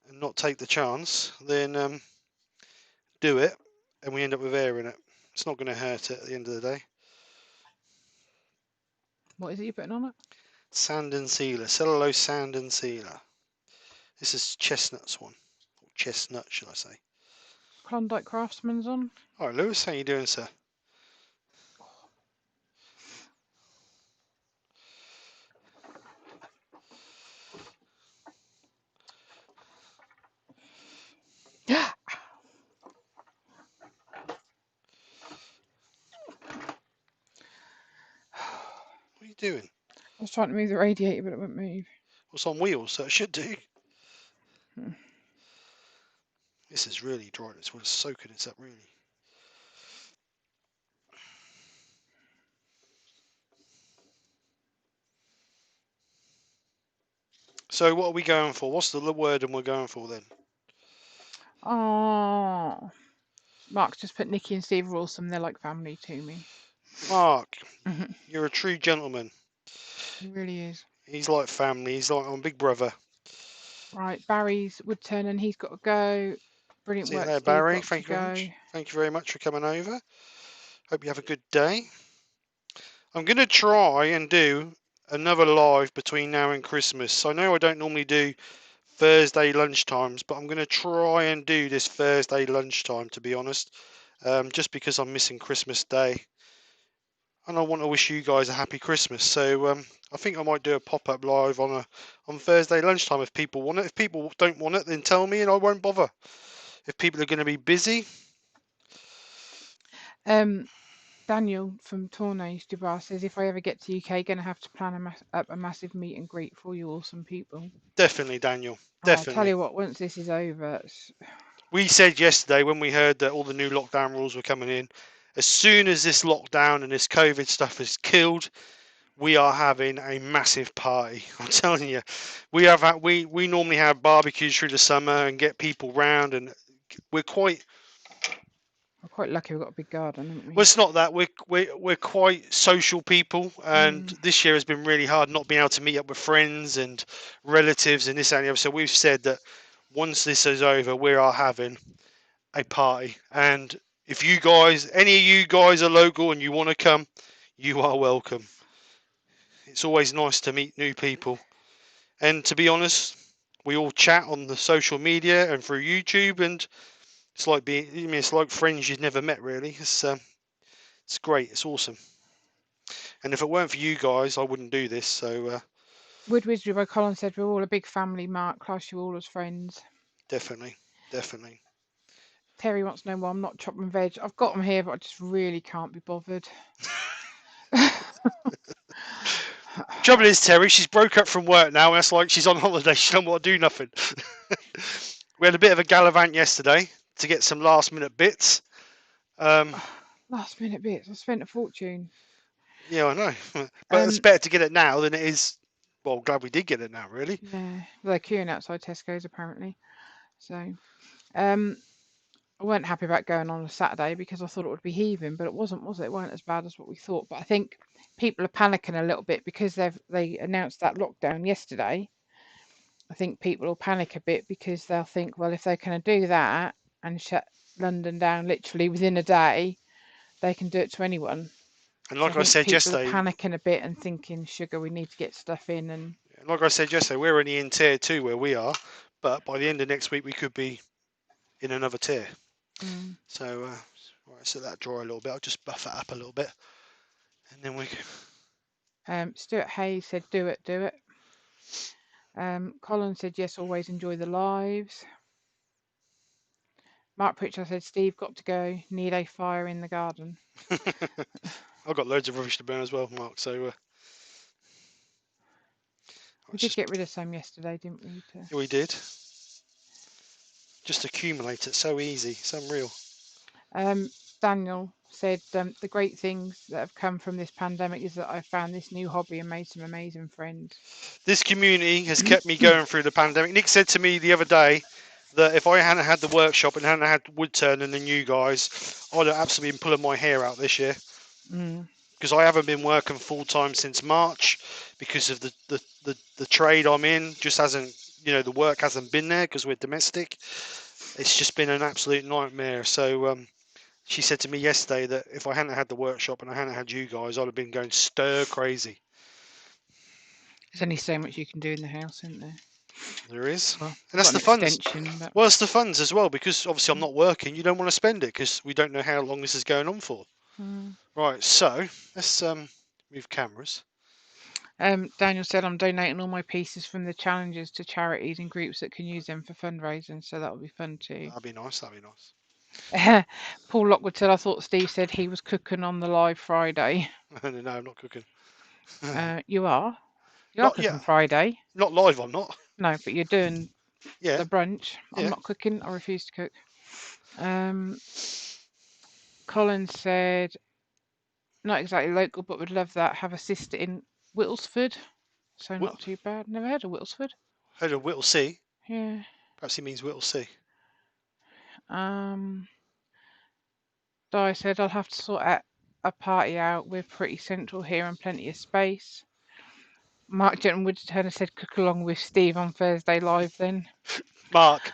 and not take the chance than do it and we end up with air in it. It's not going to hurt it at the end of the day. What is it you're putting on it? Sand and sealer, cellulose sand and sealer. This is chestnut's one, or chestnut, should I say? Klondike Craftsman's on. All right, Lewis, how you doing, sir? What are you doing? I was trying to move the radiator, but it won't move. Well, it's on wheels, so it should do. Hmm. This is really dry. It's worth soaking it up, really. So what are we going for? What's the word and we're going for then? Oh, Mark's just put Nikki and Steve are awesome. They're like family to me. Mark, He you're a true gentleman. really is. He's like family. He's like my big brother. Right, Barry's Woodturning. He's got to go. Brilliant See you work, there, Steve. Barry. Got to Thank you very go. much. Thank you very much for coming over. Hope you have a good day. I'm going to try and do another live between now and Christmas. I know I don't normally do Thursday lunchtimes, but I'm going to try and do this Thursday lunchtime, to be honest, just because I'm missing Christmas Day. And I want to wish you guys a happy Christmas. So I think I might do a pop-up live on Thursday lunchtime if people want it. If people don't want it, then tell me and I won't bother. If people are going to be busy. Daniel from Tourneys Dubai says, if I ever get to UK, going to have to plan a massive meet and greet for you awesome people. Definitely, Daniel. Oh, I'll tell Definitely. you what, once this is over, We said yesterday when we heard that all the new lockdown rules were coming in, as soon as this lockdown and this COVID stuff is killed, we are having a massive party. I'm telling you, we normally have barbecues through the summer and get people round, and we're quite. we're quite lucky we've got a big garden, haven't we? Well, it's not that we're quite social people, and this year has been really hard not being able to meet up with friends and relatives and this and the other. So we've said that once this is over, we are having a party, and if you guys, any of you guys are local and you want to come, you are welcome. It's always nice to meet new people, and to be honest, we all chat on the social media and through YouTube, and it's like it's like friends you've never met, really. It's great. It's awesome. And if it weren't for you guys, I wouldn't do this. So Wood Wizardry by Colin said, we're all a big family, Mark. Class you all as friends. definitely, definitely. Terry wants to know why I'm not chopping veg. I've got them here, but I just really can't be bothered. Trouble is, Terry, she's broke up from work now. And that's like she's on holiday. She don't want to do nothing. We had a bit of a gallivant yesterday to get some last minute bits. Last minute bits. I spent a fortune. Yeah, I know. But it's better to get it now than it is. Well, glad we did get it now, really. Yeah, they're queuing outside Tesco's apparently. So, I weren't happy about going on a Saturday because I thought it would be heaving, but it wasn't, was it? It weren't as bad as what we thought. But I think people are panicking a little bit because they announced that lockdown yesterday. I think people will panic a bit because they'll think, well, if they're going to do that and shut London down literally within a day, they can do it to anyone. And like So I said people yesterday, are panicking a bit and thinking, sugar, we need to get stuff in. And like I said yesterday, we're only in tier 2 where we are, but by the end of next week we could be in another tier. So right, let that dry a little bit. I'll just buff it up a little bit, and then we can. Stuart Hayes said, do it, do it. Colin said, yes, always enjoy the lives. Mark Pritchard said, Steve, got to go. Need a fire in the garden. I've got loads of rubbish to burn as well, Mark. So we did get rid of some yesterday, didn't we? Yeah, we did. Just accumulate it. So easy. It's unreal. Daniel said, the great things that have come from this pandemic is that I've found this new hobby and made some amazing friends. This community has kept me going through the pandemic. Nick said to me the other day that if I hadn't had the workshop and hadn't had Woodturning and you guys, I'd have absolutely been pulling my hair out this year. Because I haven't been working full time since March because of the trade I'm in. Just hasn't, the work hasn't been there because we're domestic. It's just been an absolute nightmare. So she said to me yesterday that if I hadn't had the workshop and I hadn't had you guys, I'd have been going stir crazy. There's only so much you can do in the house, isn't there? There is. Well, And I've that's got the an funds. extension, but Well, it's the funds as well, because obviously I'm not working. You don't want to spend it because we don't know how long this is going on for. Right, so let's move cameras. Daniel said I'm donating all my pieces from the challenges to charities and groups that can use them for fundraising, so that'll be fun too. That'd be nice. That'd be nice. Paul Lockwood said I thought Steve said he was cooking on the live Friday. No, I'm not cooking. You are Not cooking yeah. Friday. Not live. I'm not. No, but you're doing Yeah. the brunch. I'm Yeah. not cooking. I refuse to cook. Colin said not exactly local, but would love that. Have a sister in Whittlesford, so not too bad. Never heard of Whittlesford. Heard of Whittlesea? Yeah. Perhaps he means Whittlesea. Di said I'll have to sort out a party out. We're pretty central here and plenty of space. Mark Jenton Woodturner said cook along with Steve on Thursday live then. Mark,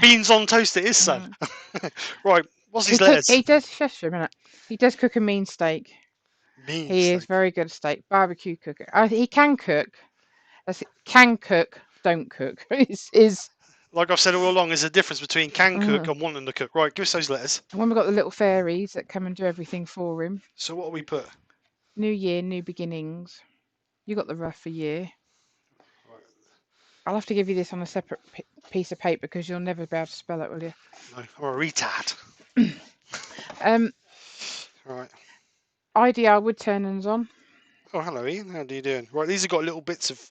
beans on toast it is, son. Right, what's these letters? He does, shush for a minute. He does cook a mean steak. Mean He steak. is very good at steak. Barbecue cooker. He can cook. Can cook, don't cook. Is Like I've said all along, there's a difference between can cook and wanting to cook. Right, give us those letters. when we've got the little fairies that come and do everything for him. So what do we put? New year, new beginnings. You got the rough for year. Right. I'll have to give you this on a separate piece of paper because you'll never be able to spell it, will you? No, I'm a retard. Right. IDR Woodturning's on. Oh, hello, Ian. How are you doing? Right, these have got little bits of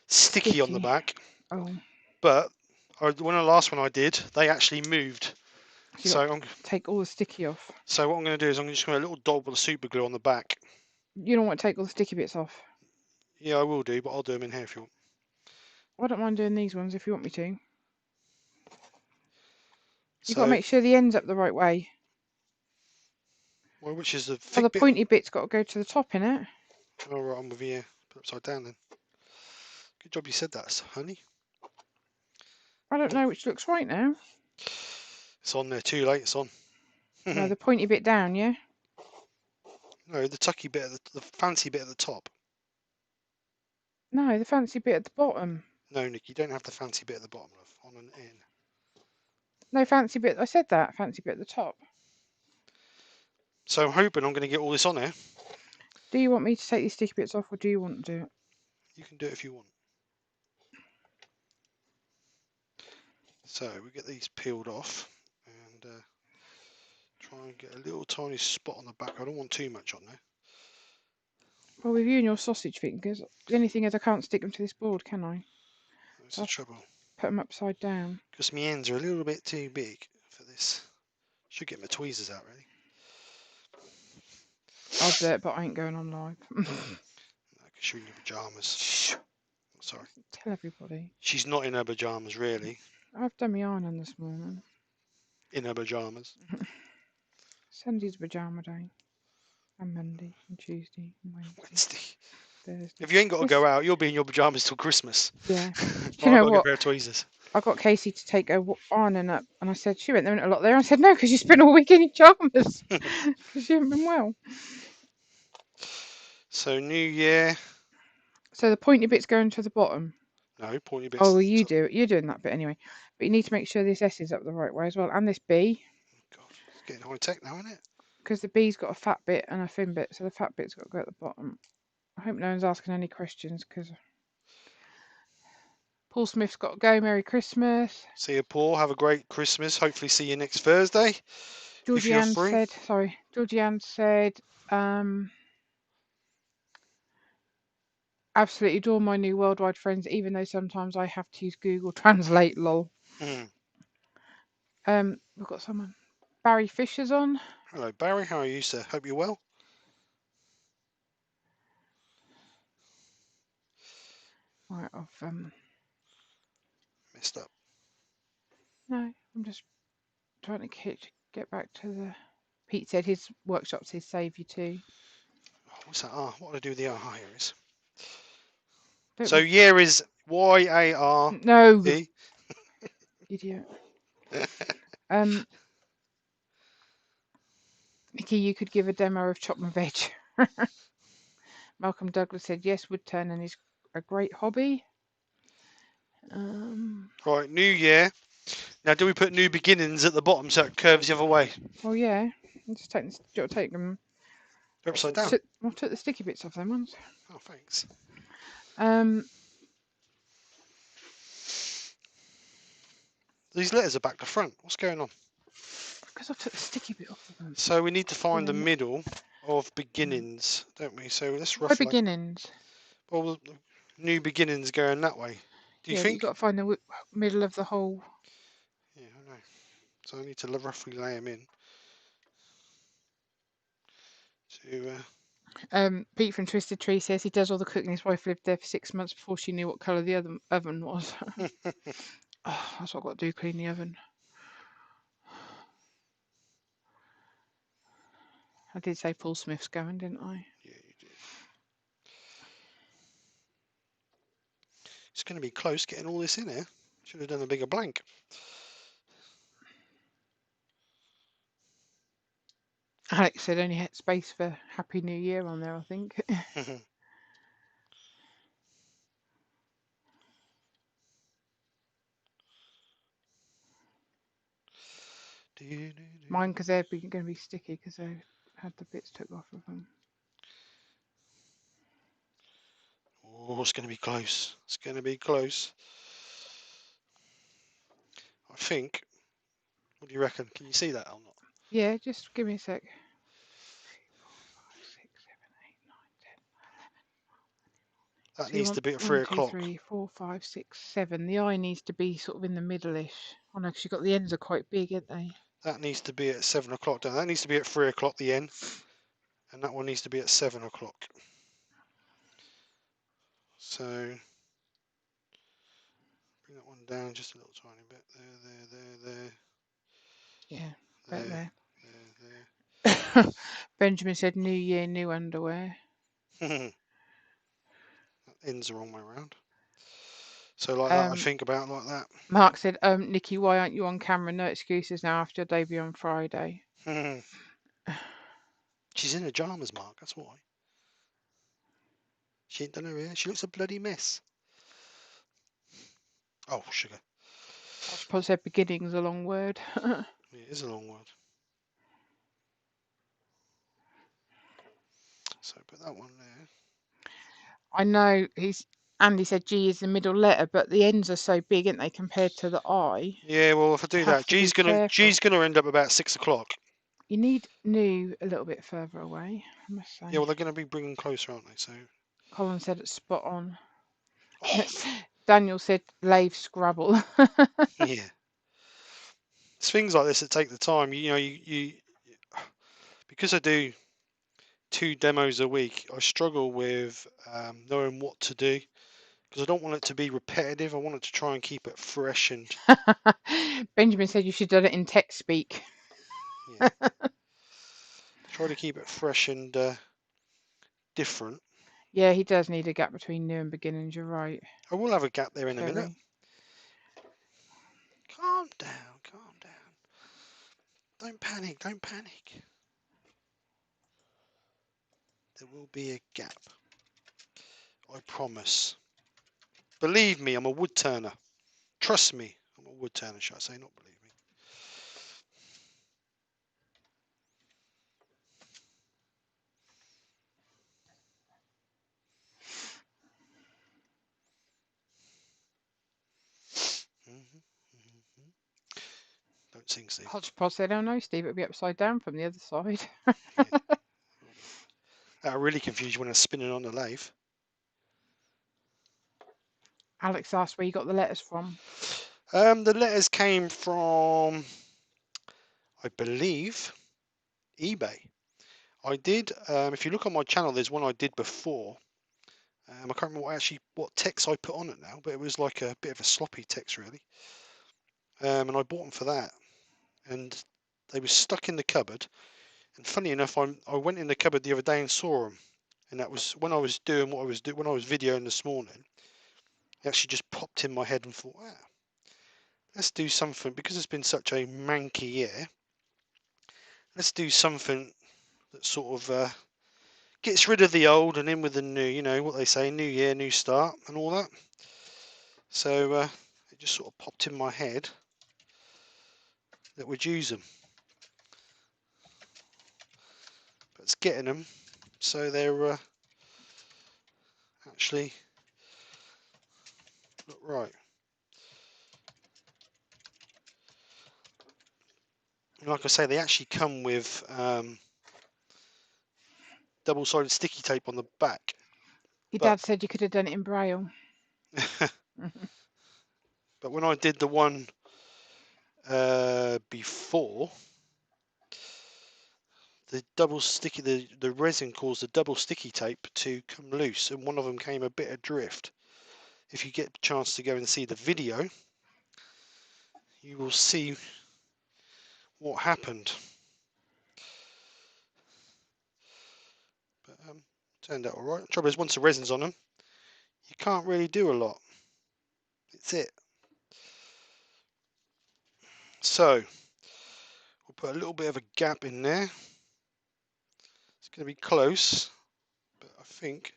sticky on the back. Oh. But when the last one I did, they actually moved. So I'm take all the sticky off. So what I'm going to do is I'm just going to a little dot with the super glue on the back. You don't want to take all the sticky bits off? Yeah, I will do, but I'll do them in here if you want. I don't mind doing these ones if you want me to. You've got to make sure the end's up the right way. Well, which is the thick bit? The pointy bit's got to go to the top, innit? Oh, right, I'm with you. Put it upside down then. Good job you said that, honey. I don't know which looks right now. It's on there, too late, it's on. No, the pointy bit down, yeah? No, the tucky bit, the fancy bit at the top. No, the fancy bit at the bottom. No, Nick, you don't have the fancy bit at the bottom, love. On and in. No, fancy bit. I said that. Fancy bit at the top. So I'm hoping I'm going to get all this on here. Do you want me to take these sticky bits off or do you want to do it? You can do it if you want. So we get these peeled off and try and get a little tiny spot on the back. I don't want too much on there. Well, with you and your sausage fingers, the only thing is I can't stick them to this board, can I? That's the trouble. Put them upside down. Because my ends are a little bit too big for this. Should get my tweezers out, really. I'll do it, but I ain't going on live. No, because you're in your pyjamas. Shh. Sorry. Tell everybody. She's not in her pyjamas, really. I've done my ironing this morning. In her pyjamas. Sunday's pyjama day. And Monday and Tuesday and Wednesday. Thursday. If you ain't got to go out, you'll be in your pyjamas till Christmas. Yeah. Do you know what? A pair of tweezers. I got Casey to take her ironing up, and I said, she went there a lot there. I said, no, because you spent all week in your pyjamas. Because you haven't been well. So, New Year. So the pointy bit's going to the bottom? No, pointy bit's. Oh, well, you do it. You're doing that bit anyway. But you need to make sure this S is up the right way as well, and this B. Oh, God, it's getting high tech now, isn't it? Because the B's got a fat bit and a thin bit, so the fat bit's got to go at the bottom. I hope no one's asking any questions, because Paul Smith's got to go. Merry Christmas. See you, Paul. Have a great Christmas. Hopefully see you next Thursday. Georgianne said, absolutely adore my new worldwide friends, even though sometimes I have to use Google Translate, lol. We've got someone. Barry Fisher's on. Hello, Barry. How are you, sir? Hope you're well. Right, I've messed up. No, I'm just trying to get back to the. Pete said his workshop's his saviour too. Oh, what's that? Ah, what do I do with the R? Here is. Don't so year is YAR. No. Idiot. Mickey, you could give a demo of chop and veg. Malcolm Douglas said yes, Woodturning is a great hobby. Right, new year. Now, do we put new beginnings at the bottom so it curves the other way? Oh yeah, I'll just take them. They're upside down. I'll take the sticky bits off them ones. Oh, thanks. These letters are back to front. What's going on? Because I took the sticky bit off of them. So we need to find the Brilliant. middle of beginnings, don't we? So let's Why roughly. beginnings? Well, new beginnings going that way. Do you Yeah, but think? you've got to find the middle of the whole. Yeah, I know. So I need to roughly lay them in. Pete from Twisted Tree says he does all the cooking. His wife lived there for 6 months before she knew what colour the oven was. Oh, that's what I've got to do, clean the oven. I did say Paul Smith's going, didn't I? Yeah, you did. It's going to be close getting all this in here. Should have done a bigger blank. Alex said only had space for Happy New Year on there, I think. Mine, because they're going to be sticky because they had the bits took off of them. Oh, it's going to be close. It's going to be close. I think. What do you reckon? Can you see that or not? Yeah, just give me a sec. 3, 4, 5, 6, 7, 8, 9, 10, 11. That needs to be at 3 1, 2, o'clock. 3, 4, 5, 6, 7. The eye needs to be sort of in the middle-ish. Oh no, because you've got the ends are quite big, aren't they? That needs to be at 7 o'clock. That needs to be at 3 o'clock, the end. And that one needs to be at 7 o'clock. So, bring that one down just a little tiny bit. There. Yeah, right there. There. Benjamin said, "New year, new underwear." That ends the wrong way around. So like that, I think about like that. Mark said, "Nikki, why aren't you on camera? No excuses now after your debut on Friday." She's in her pajamas, Mark. That's why. She ain't done her hair. She looks a bloody mess. Oh, sugar. I suppose said beginning's a long word. It is a long word. So put that one there. I know Andy said G is the middle letter, but the ends are so big, aren't they, compared to the I? Yeah, well, if I do that, G's gonna end up about 6 o'clock. You need new a little bit further away, I must say. Yeah, well, they're going to be bringing closer, aren't they? So. Colin said it's spot on. Oh. Daniel said lathe scrabble. Yeah. It's things like this that take the time. You know, you because I do 2 demos a week, I struggle with knowing what to do because I don't want it to be repetitive. I want it to try and keep it fresh and. Benjamin said you should have done it in tech speak. Yeah. Try to keep it fresh and different. Yeah, he does need a gap between new and beginnings. You're right. I will have a gap there in a minute. Calm down. Don't panic. There will be a gap. I promise. Believe me, I'm a wood turner. Trust me, I'm a wood turner, should I say, not believe me. Don't sing, Steve. Hodgepodge said, "Oh no, Steve, it'll be upside down from the other side." Yeah. That'll really confuse you when I'm spinning on the lathe. Alex asked where you got the letters from. The letters came from, I believe, eBay. I did, if you look on my channel, there's one I did before. I can't remember what text I put on it now, but it was like a bit of a sloppy text, really. And I bought them for that. And they were stuck in the cupboard. And funny enough, I went in the cupboard the other day and saw them. And that was when I was doing what I was doing, when I was videoing this morning. It actually just popped in my head and thought, let's do something, because it's been such a manky year. Let's do something that sort of gets rid of the old and in with the new. You know what they say, new year, new start, and all that. So it just sort of popped in my head that we'd use them. But it's getting them, so they're actually look right. And like I say, they actually come with double-sided sticky tape on the back. Your But dad said you could have done it in Braille. but when I did the one before, the double sticky, the resin caused the double sticky tape to come loose, and one of them came a bit adrift. If you get a chance to go and see the video, you will see what happened. But turned out all right. Trouble is, once the resin's on them, you can't really do a lot. It's it. So we'll put a little bit of a gap in there. It's going to be close, but I think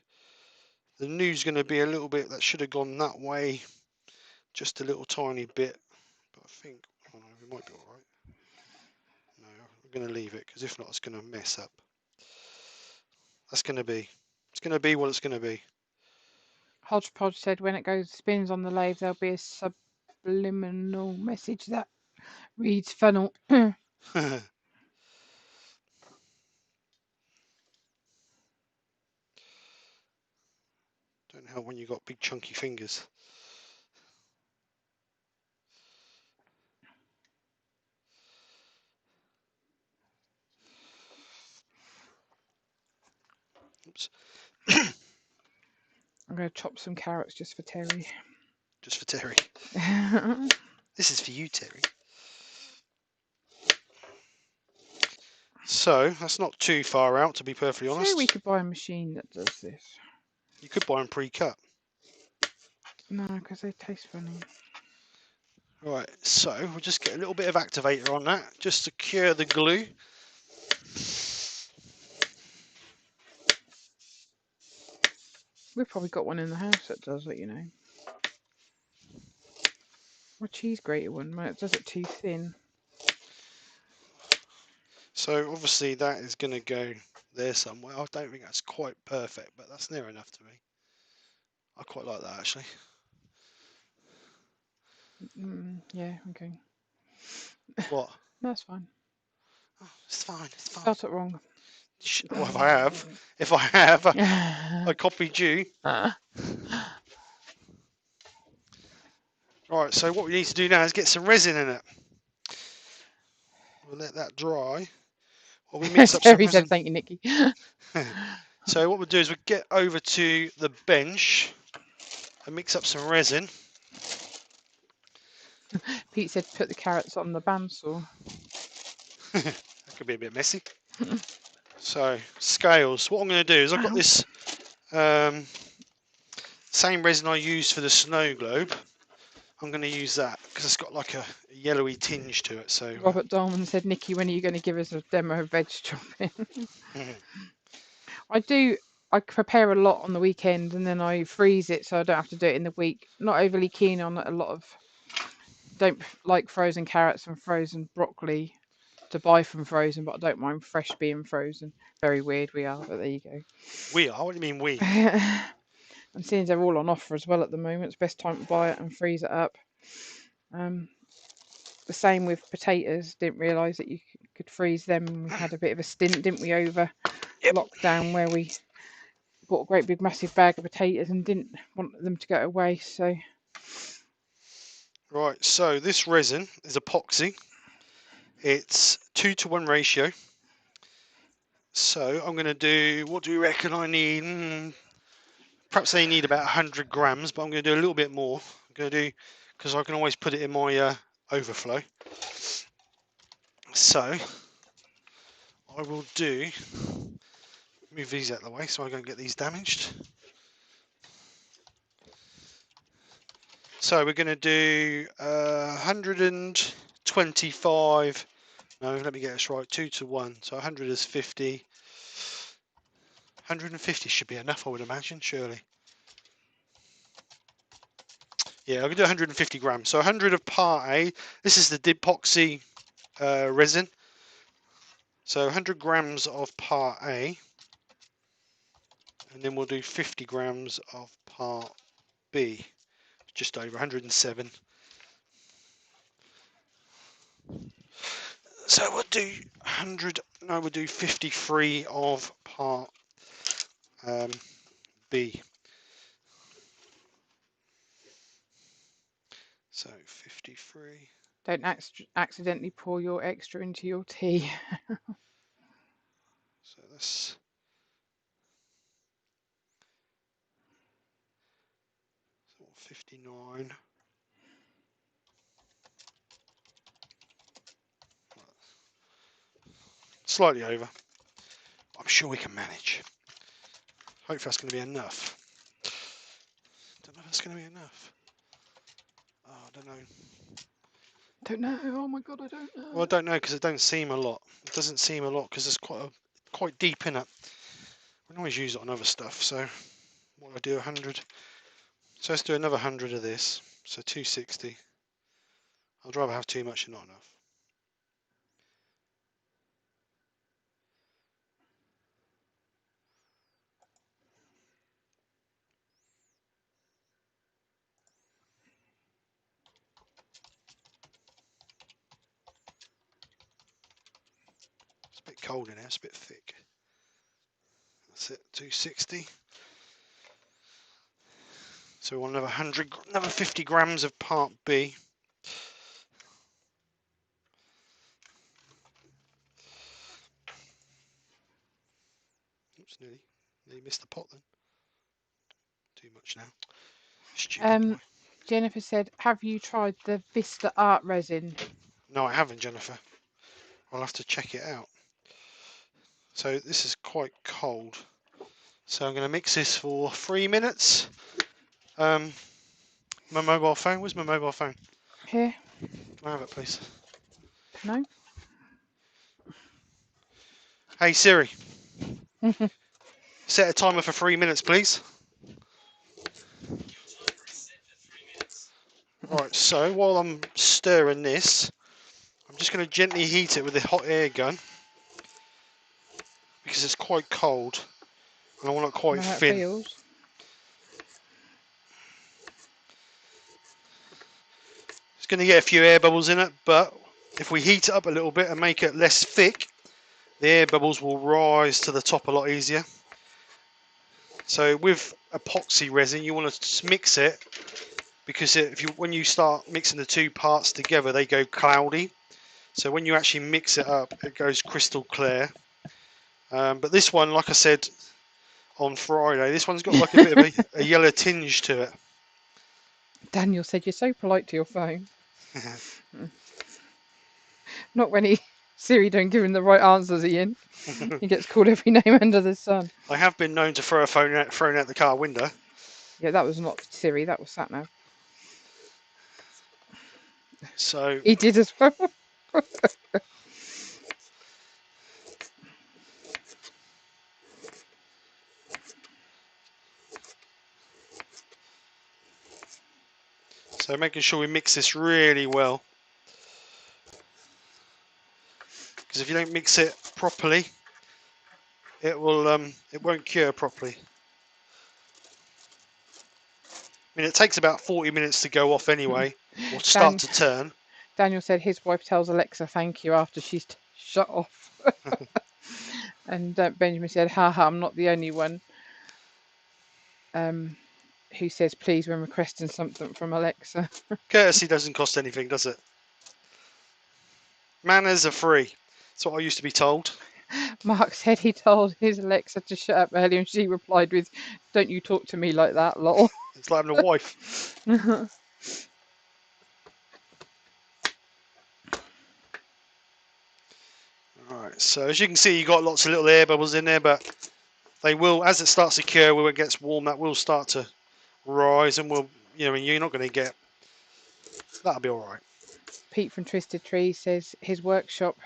the new's going to be a little bit, that should have gone that way just a little tiny bit, but I think, oh no, we might be all right. No, I'm going to leave it, because if not, it's going to mess up. It's going to be what it's going to be. Hodgepodge said when it goes spins on the lathe, there'll be a subliminal message that reads funnel. Don't help when you've got big chunky fingers. Oops. I'm going to chop some carrots just for Terry. Just for Terry. This is for you, Terry. So that's not too far out, to be perfectly honest. So we could buy a machine that does this. You could buy them pre-cut. No, because they taste funny. Right, so we'll just get a little bit of activator on that, just to cure the glue. We've probably got one in the house that does it, you know. Or cheese grater one, when it does it too thin. So obviously that is going to go there somewhere. I don't think that's quite perfect, but that's near enough to me. I quite like that, actually. Yeah, okay. What? No, that's fine. Oh, it's fine, it's fine. Spelt it wrong. Well, if I have, I copied you. Right, so what we need to do now is get some resin in it. We'll let that dry. While we mix up some Terry resin. said, "Thank you, Nikki." So what we'll do is we'll get over to the bench and mix up some resin. Pete said, "Put the carrots on the bandsaw." That could be a bit messy. So scales. What I'm going to do is I've got this same resin I used for the snow globe. I'm going to use that because it's got like a yellowy tinge to it. So Robert Dolman said, "Nikki, when are you going to give us a demo of veg chopping?" I prepare a lot on the weekend and then I freeze it so I don't have to do it in the week. Not overly keen on a lot of. Don't like frozen carrots and frozen broccoli to buy from frozen, but I don't mind fresh being frozen. Very weird we are, but there you go. we are? What do you mean we? And seeing they're all on offer as well at the moment, it's best time to buy it and freeze it up. The same with potatoes. Didn't realise that you could freeze them. We had a bit of a stint, didn't we, over lockdown where we bought a great big massive bag of potatoes and didn't want them to go to waste. So Right, so this resin is epoxy. It's 2-to-1 ratio. So I'm going to do, what do you reckon I need? Perhaps they need about 100 grams, but I'm going to do a little bit more. I'm going to do, because I can always put it in my overflow. So I will do, move these out of the way so I don't get these damaged. So we're going to do 125, no, let me get this right, 2-to-1, so 100 is 50, 150 should be enough, I would imagine, surely. Yeah, I'm going to do 150 grams. So 100 of part A. This is the epoxy resin. So 100 grams of part A. And then we'll do 50 grams of part B. Just over 107. So we'll do 100. No, we'll do 53 of part B. So 53. Don't accidentally pour your extra into your tea. So that's 59. Slightly over. I'm sure we can manage. Hopefully that's going to be enough. Don't know if that's going to be enough. Oh, I don't know. Don't know. Oh my god, I don't know. Well, I don't know because it don't seem a lot. It doesn't seem a lot because it's quite deep in it. We can always use it on other stuff. So what do I do? 100. So let's do another 100 of this. So 260. I'd rather have too much than not enough. It's a bit cold in here. It's a bit thick. That's it. 260. So we want another 50 grams of part B. Oops, nearly missed the pot then. Too much now. Stupid boy. Jennifer said, have you tried the Vista Art resin? No, I haven't, Jennifer. I'll have to check it out. So this is quite cold. So I'm going to mix this for 3 minutes. My mobile phone. Where's my mobile phone? Here. Can I have it, please? No. Hey Siri, set a timer for 3 minutes, please. Right, so while I'm stirring this, I'm just going to gently heat it with the hot air gun because it's quite cold and I want it quite How it thin. feels. It's going to get a few air bubbles in it, but if we heat it up a little bit and make it less thick, the air bubbles will rise to the top a lot easier. So with epoxy resin, you want to mix it because when you start mixing the two parts together, they go cloudy. So when you actually mix it up, it goes crystal clear. But this one, like I said on Friday, this one's got like a bit of a yellow tinge to it. Daniel said, you're so polite to your phone. Not when Siri don't give him the right answers, Ian. He gets called every name under the sun. I have been known to throw a phone out the car window. Yeah, that was not Siri, that was SatNav. So he did as well. So making sure we mix this really well, because if you don't mix it properly, it won't cure properly. I mean, it takes about 40 minutes to go off anyway, or start to turn. Daniel said his wife tells Alexa thank you after she's shut off. And Benjamin said, haha, I'm not the only one who says please when requesting something from Alexa. Courtesy doesn't cost anything, does it? Manners are free. That's what I used to be told. Mark said he told his Alexa to shut up earlier and she replied with, don't you talk to me like that, lol. It's like having a wife. Alright, so as you can see, you've got lots of little air bubbles in there, but they will, as it starts to cure, when it gets warm, that will start to rise, and you're not going to get, that'll be alright. Pete from Twisted Tree says his workshop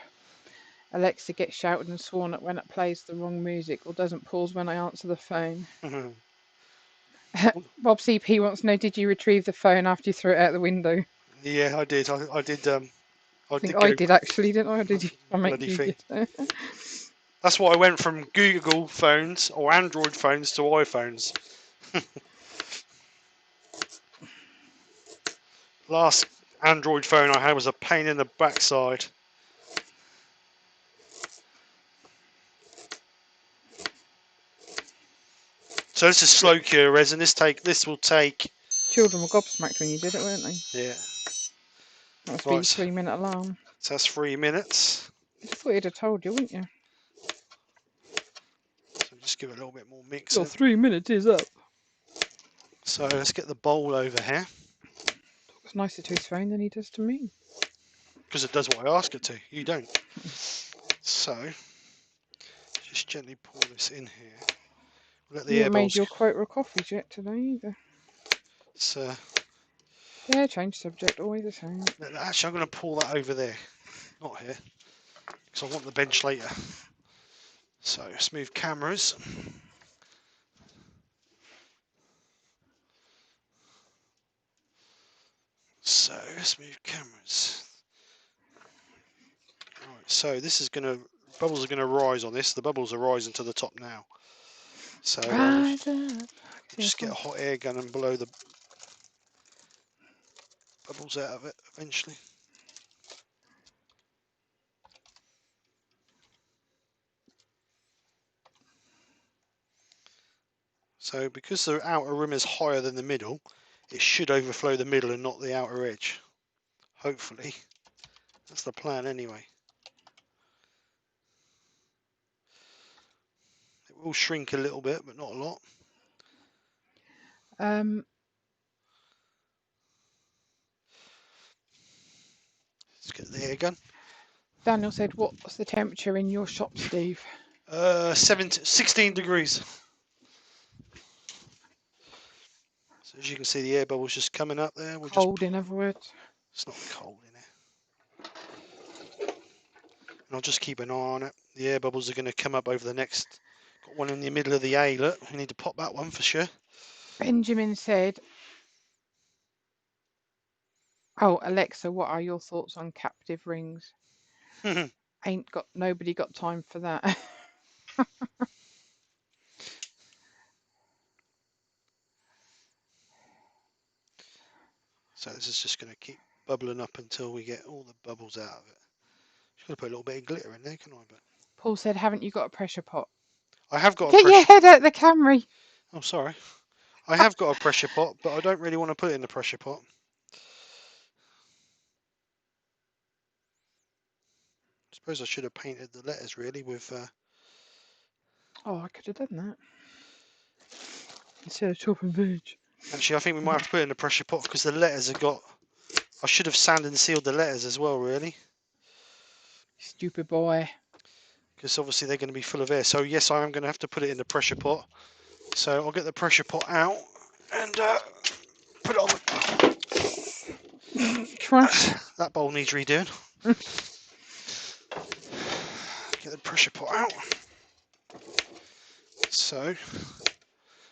Alexa gets shouted and sworn at when it plays the wrong music or doesn't pause when I answer the phone. Bob CP wants to know, did you retrieve the phone after you threw it out the window? Yeah, I did. I did. I think I did actually, didn't I? Or did you make bloody you thing. get That's why I went from Google phones or Android phones to iPhones. Last Android phone I had was a pain in the backside. So this is slow cure resin. This will take. Children were gobsmacked when you did it, weren't they? Yeah. That must be Right. 3-minute alarm. So that's 3 minutes. I thought he'd have told you, wouldn't you? So just give it a little bit more mix. Your 3 minutes is up. So let's get the bowl over here. It's nicer to his phone than he does to me. Because it does what I ask it to. You don't. So just gently pour this in here. Let the You air haven't made bubbles. your quota of coffees yet today either. So Yeah, change subject, always the same. actually, I'm going to pour that over there, not here, because I want the bench later. So smooth cameras. So smooth cameras. Right. So this is going to bubbles are going to rise on this. The bubbles are rising to the top now. So Rise up. just get a hot air gun and blow the bubbles out of it eventually. So because the outer rim is higher than the middle, it should overflow the middle and not the outer edge. Hopefully. That's the plan anyway. It will shrink a little bit, but not a lot. Let's get the air gun. Daniel said, what's the temperature in your shop, Steve? 16 degrees. So as you can see, the air bubble's just coming up there. Cold, in other words. It's not cold in here. And I'll just keep an eye on it. The air bubbles are going to come up over the next. Got one in the middle of the A. Look, we need to pop that one for sure. Benjamin said, oh, Alexa, what are your thoughts on captive rings? Nobody got time for that. So this is just going to keep bubbling up until we get all the bubbles out of it. Just got to put a little bit of glitter in there, can I? But Paul said, haven't you got a pressure pot? I have got Get your head out the camera. Oh, sorry. I have got a pressure pot, but I don't really want to put it in the pressure pot. I suppose I should have painted the letters really with. Oh, I could have done that. Instead of chopping veg. Actually, I think we might have to put it in the pressure pot because the letters have got. I should have sanded and sealed the letters as well, really. Stupid boy. Because obviously they're going to be full of air. So yes, I am going to have to put it in the pressure pot. So I'll get the pressure pot out and put it on. That bowl needs redoing. Get the pressure pot out. So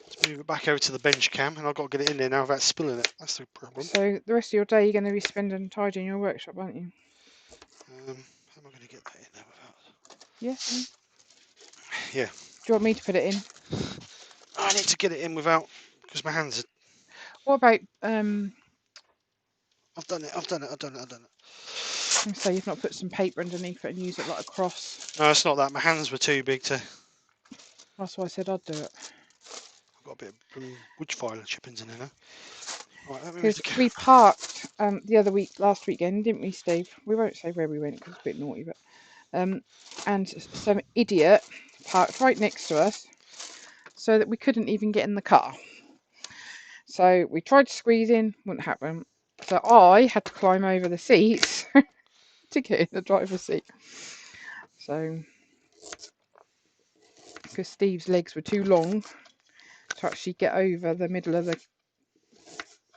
let's move it back over to the bench cam, and I've got to get it in there now without spilling it. That's the problem. So the rest of your day you're going to be spending tidying your workshop, aren't you? How am I going to get that in there without? Yeah. Yeah. Do you want me to put it in? I need to get it in without, because my hands are. What about I've done it. So you've not put some paper underneath it and use it like a cross? No, it's not that. My hands were too big to. That's why I said I'd do it. I've got a bit of wood filer chippings in there now. Right, because we parked last weekend, didn't we, Steve? We won't say where we went because it's a bit naughty, but and some idiot parked right next to us, so that we couldn't even get in the car. So we tried to squeeze in, wouldn't happen. So I had to climb over the seats to get in the driver's seat. So because Steve's legs were too long to actually get over the middle of the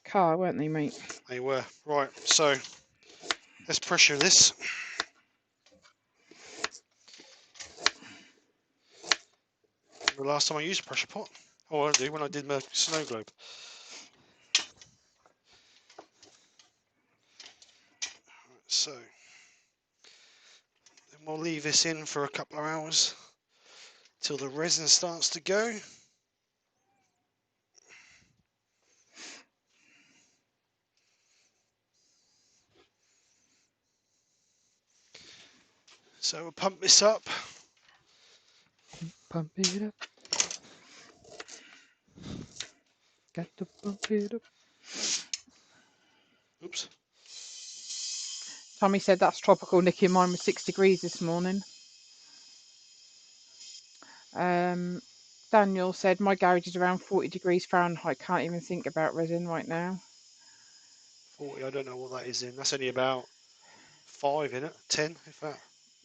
car, weren't they, mate? They were. Right, so let's pressure this. remember the last time I used a pressure pot. Oh, I do, when I did my snow globe. So, then we'll leave this in for a couple of hours till the resin starts to go. So we'll pump this up. Pump it up. Got to pump it up. Oops. Tommy said that's tropical. Nikki, mine was 6 degrees this morning. Daniel said my garage is around 40 degrees Fahrenheit. Can't even think about resin right now. 40, I don't know what that is in. That's only about 5 in it, 10 if that.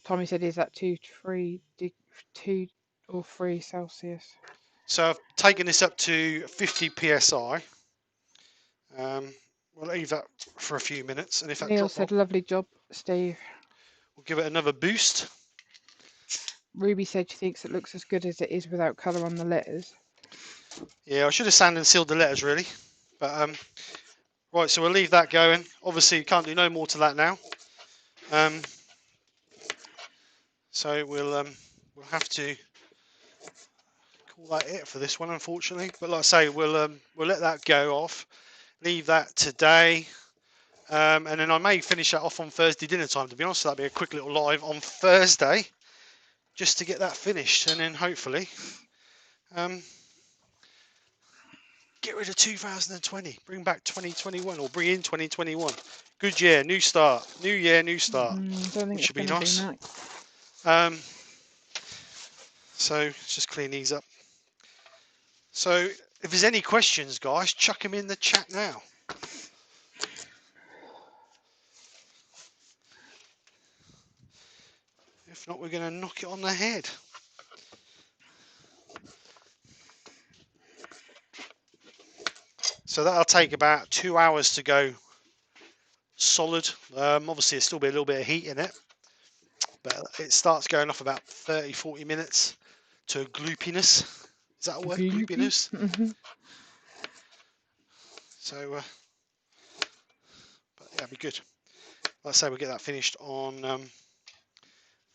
Tommy said, is that 2 or 3 Celsius? So I've taken this up to 50 psi. We'll leave that for a few minutes, and if that Neil drops said, off, lovely job, Steve. we'll give it another boost. Ruby said she thinks it looks as good as it is without colour on the letters. Yeah, I should have sanded and sealed the letters really, but right. So we'll leave that going. Obviously, you can't do no more to that now. So we'll have to call that it for this one, unfortunately. But like I say, we'll let that go off. Leave that today. And then I may finish that off on Thursday dinner time, to be honest. So that'll be a quick little live on Thursday, just to get that finished, and then hopefully get rid of 2020, bring back 2021, or bring in 2021. Good year, new start, new year, new start, Don't think which it's should be going to nice. be that. So let's just clean these up. So if there's any questions, guys, chuck them in the chat now. If not, we're going to knock it on the head. So that'll take about 2 hours to go solid. Obviously, there'll still be a little bit of heat in it, but it starts going off about 30-40 minutes to gloopiness. Is that a word? Gloopiness? So, but yeah, it'll be good. Like I say, we'll get that finished on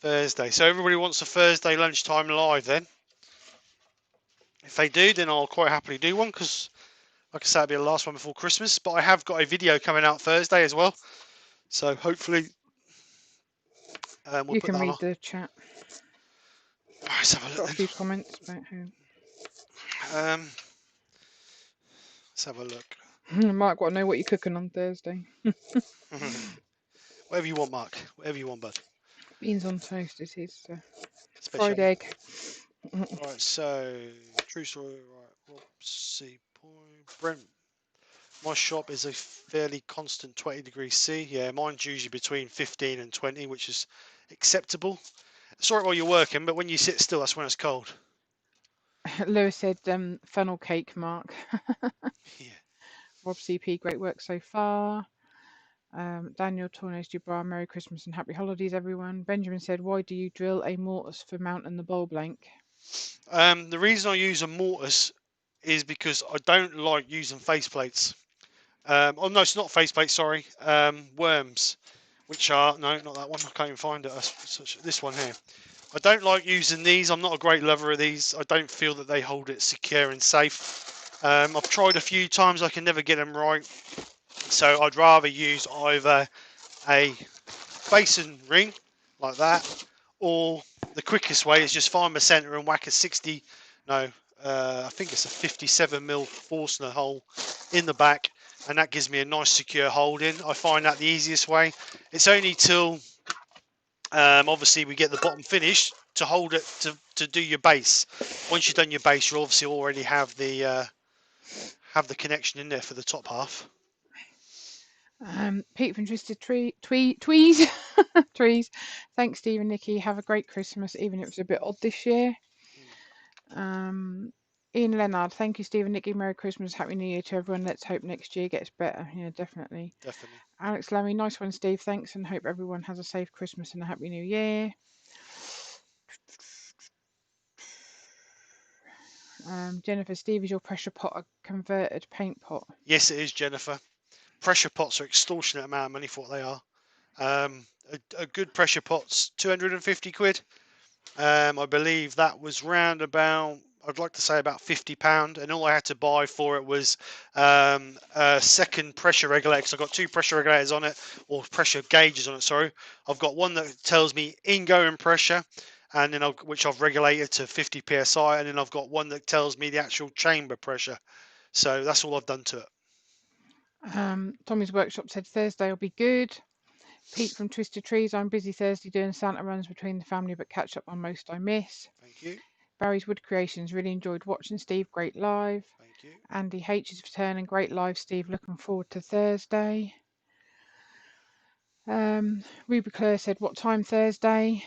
Thursday. So everybody wants a Thursday lunchtime live then. If they do, then I'll quite happily do one, because like I said, it'll be the last one before Christmas. But I have got a video coming out Thursday as well. So hopefully we'll You put can that read on. the chat. Let's have a look. Got a few comments about who. Let's have a look. Mark, want to know what you're cooking on Thursday. Whatever you want, Mark. Whatever you want, bud. Beans on toast is his Special. fried egg. Right, so true story. Right, see point. Brent, my shop is a fairly constant 20 degrees C. Yeah, mine's usually between 15 and 20, which is acceptable. It's alright while you're working, but when you sit still, that's when it's cold. Lewis said funnel cake, Mark. Yeah. Rob CP, great work so far. Daniel Tornes Dubra, Merry Christmas and Happy Holidays, everyone. Benjamin said, why do you drill a mortise for mount and the bowl blank? The reason I use a mortise is because I don't like using faceplates. Oh no, it's not faceplates. Sorry, worms, which are no, not that one. I can't even find it. This one here. I don't like using these. I'm not a great lover of these. I don't feel that they hold it secure and safe. I've tried a few times. I can never get them right. So I'd rather use either a basin ring like that, or the quickest way is just find the center and whack a 60. No, I think it's a 57mm Forstner hole in the back, and that gives me a nice secure hold in. I find that the easiest way. It's only till obviously we get the bottom finished to hold it to do your base. Once you've done your base, you obviously already have the connection in there for the top half. Pete from Twisted Tweez. Trees. Thanks, Steve and Nikki. Have a great Christmas, even if it was a bit odd this year. Ian Leonard, thank you, Steve and Nikki. Merry Christmas, Happy New Year to everyone. Let's hope next year gets better. Yeah, definitely. Definitely. Alex Lammy, nice one, Steve. Thanks, and hope everyone has a safe Christmas and a Happy New Year. Jennifer, Steve, is your pressure pot a converted paint pot? Yes, it is, Jennifer. Pressure pots are extortionate amount of money for what they are. A good pressure pot's 250 quid. I believe that was round about, I'd like to say about £50, and all I had to buy for it was a second pressure regulator, because I've got two pressure regulators on it, or pressure gauges on it, sorry. I've got one that tells me ingoing pressure, and then which I've regulated to 50 psi, and then I've got one that tells me the actual chamber pressure. So that's all I've done to it. Tommy's Workshop said Thursday will be good. Pete from Twisted Trees, I'm busy Thursday doing Santa runs between the family, but catch up on most I miss. Thank you. Barry's Wood Creations, really enjoyed watching Steve, great live. Thank you. Andy H is returning, great live, Steve, looking forward to Thursday. Ruby Claire said, what time Thursday?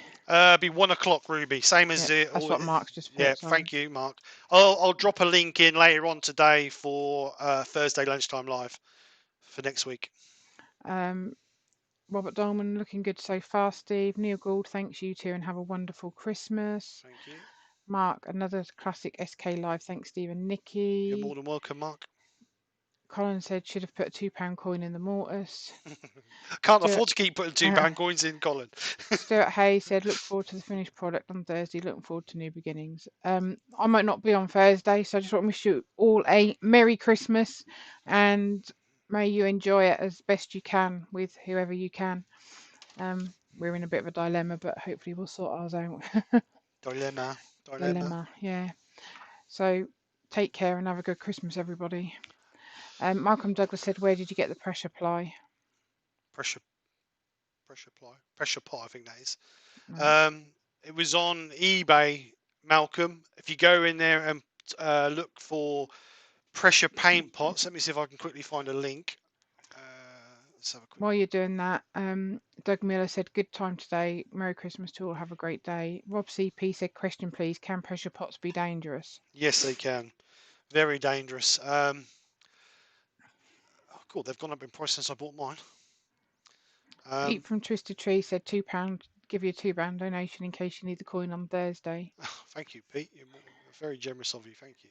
Be 1 o'clock, Ruby. Same as Yeah, it. that's what Mark's just put. Yeah, Sorry. thank you, Mark. I'll drop a link in later on today for Thursday lunchtime live for next week. Robert Dolman, looking good so far, Steve. Neil Gould, thanks you too, and have a wonderful Christmas. Thank you. Mark, another classic SK live. Thanks, Steve and Nikki. You're more than welcome, Mark. Colin said should have put a £2 coin in the mortise. Can't afford to keep putting £2 coins in, Colin. Stuart Hayes said, look forward to the finished product on Thursday. Looking forward to new beginnings. I might not be on Thursday, so I just want to wish you all a Merry Christmas, and may you enjoy it as best you can with whoever you can. We're in a bit of a dilemma, but hopefully we'll sort ours out. Dilemma. Yeah. So take care and have a good Christmas, everybody. Malcolm Douglas said, where did you get the pressure ply? Pressure pot, I think that is. Right. It was on eBay, Malcolm. If you go in there and look for pressure paint pots, let me see if I can quickly find a link. Let's have a quick. While you're doing that, Doug Miller said, good time today. Merry Christmas to all. Have a great day. Rob CP said, question please, can pressure pots be dangerous? Yes, they can. Very dangerous. Oh, cool. They've gone up in price since I bought mine. Pete from Twisted Tree said, £2. Give you a £2 donation in case you need the coin on Thursday. Thank you, Pete. You're very generous of you. Thank you.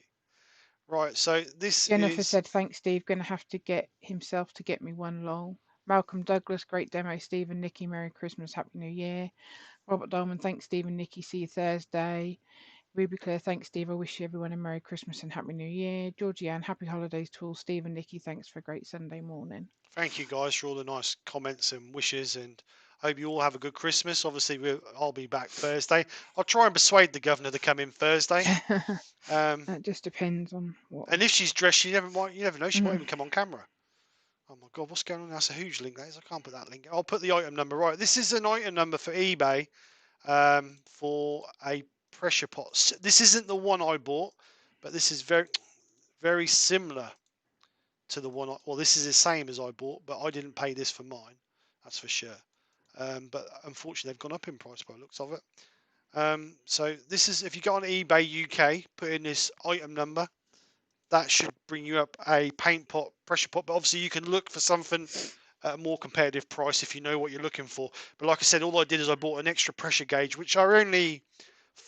Right, so this Jennifer is. said, thanks, Steve. Going to have to get himself to get me one, lol. Malcolm Douglas, great demo. Steve and Nikki, Merry Christmas, Happy New Year. Robert Dolman, thanks, Steve and Nikki. See you Thursday. Ruby Claire, thanks, Steve. I wish everyone a Merry Christmas and Happy New Year. Georgie Ann, happy holidays to all. Steve and Nikki, thanks for a great Sunday morning. Thank you guys for all the nice comments and wishes, and hope you all have a good Christmas. Obviously, I'll be back Thursday. I'll try and persuade the governor to come in Thursday. It just depends on what. And if she's dressed, you never know. She might even come on camera. Oh my God, what's going on? That's a huge link. That is. I can't put that link. I'll put the item number right. This is an item number for eBay for a pressure pot. This isn't the one I bought, but this is very, very similar to the one. Well, this is the same as I bought, but I didn't pay this for mine. That's for sure. But unfortunately, they've gone up in price by the looks of it. So this is, if you go on eBay UK, put in this item number, that should bring you up a paint pot, pressure pot. But obviously you can look for something at a more competitive price if you know what you're looking for. But like I said, all I did is I bought an extra pressure gauge, which are only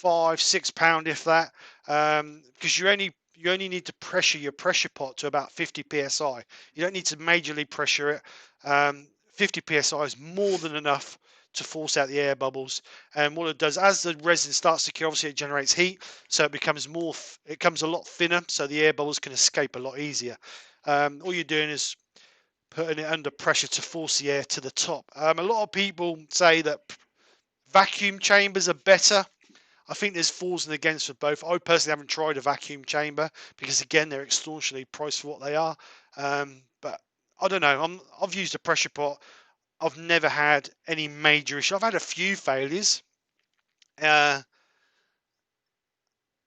£5-6 if that, because you only need to pressure your pressure pot to about 50 psi. You don't need to majorly pressure it. 50 psi is more than enough to force out the air bubbles. And what it does, as the resin starts to cure, obviously it generates heat, so it becomes it comes a lot thinner, so the air bubbles can escape a lot easier. All you're doing is putting it under pressure to force the air to the top. A lot of people say that vacuum chambers are better. I think there's fors and against for both. I personally haven't tried a vacuum chamber because, again, they're extortionately priced for what they are. But I don't know. I've used a pressure pot. I've never had any major issue. I've had a few failures. Oh,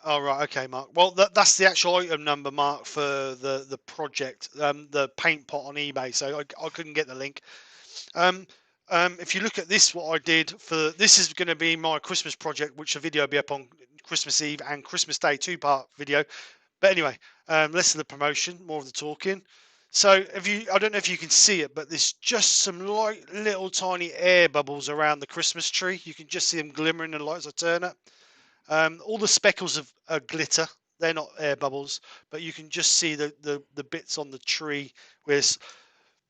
right. Okay, Mark. Well, that's the actual item number, Mark, for the project, the paint pot on eBay. So I couldn't get the link. If you look at this, what I did for this is going to be my Christmas project, which the video will be up on Christmas Eve and Christmas Day, two-part video. But anyway, less of the promotion, more of the talking. So I don't know if you can see it, but there's just some light, little tiny air bubbles around the Christmas tree. You can just see them glimmering in the light as I turn it. All the speckles of glitter. they're not air bubbles, but you can just see the bits on the tree where.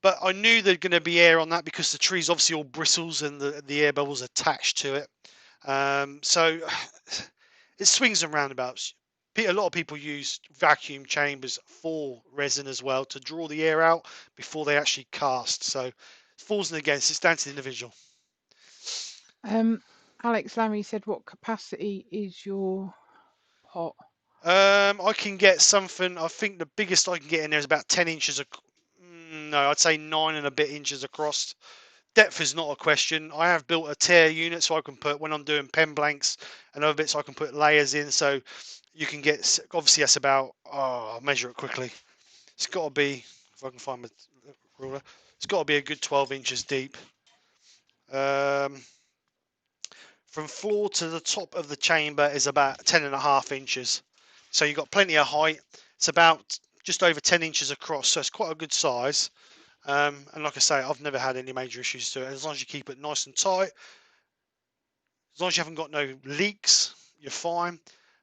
But I knew there'd going to be air on that because the tree's obviously all bristles and the air bubbles attached to it. So it swings and roundabouts. A lot of people use vacuum chambers for resin as well to draw the air out before they actually cast. So it falls and against. It's down to the individual. Alex Lammy said, what capacity is your pot? I can get something. I think the biggest I can get in there is about 10 inches. No, I'd say 9 and a bit inches across. Depth is not a question. I have built a tear unit so I can put, when I'm doing pen blanks and other bits, I can put layers in. So you can get, obviously that's about, I'll measure it quickly. It's got to be, if I can find my ruler, it's got to be a good 12 inches deep. From floor to the top of the chamber is about 10.5 inches. So you've got plenty of height. It's about just over 10 inches across. So it's quite a good size. And like I say, I've never had any major issues to it. As long as you keep it nice and tight, as long as you haven't got no leaks, you're fine.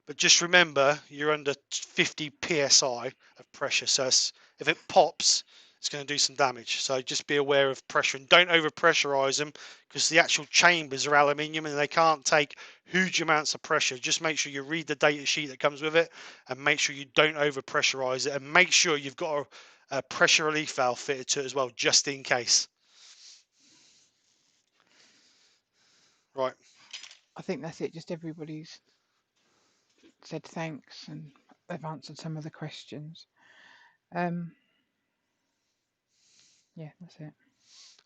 But just remember, you're under 50 psi of pressure. So if it pops, it's going to do some damage. So just be aware of pressure and don't over pressurize them because the actual chambers are aluminium and they can't take huge amounts of pressure. Just make sure you read the data sheet that comes with it and make sure you don't over pressurize it and make sure you've got a pressure relief valve fitted to it as well, just in case. Right. I think that's it. Just everybody's said thanks and they've answered some of the questions. Yeah, that's it.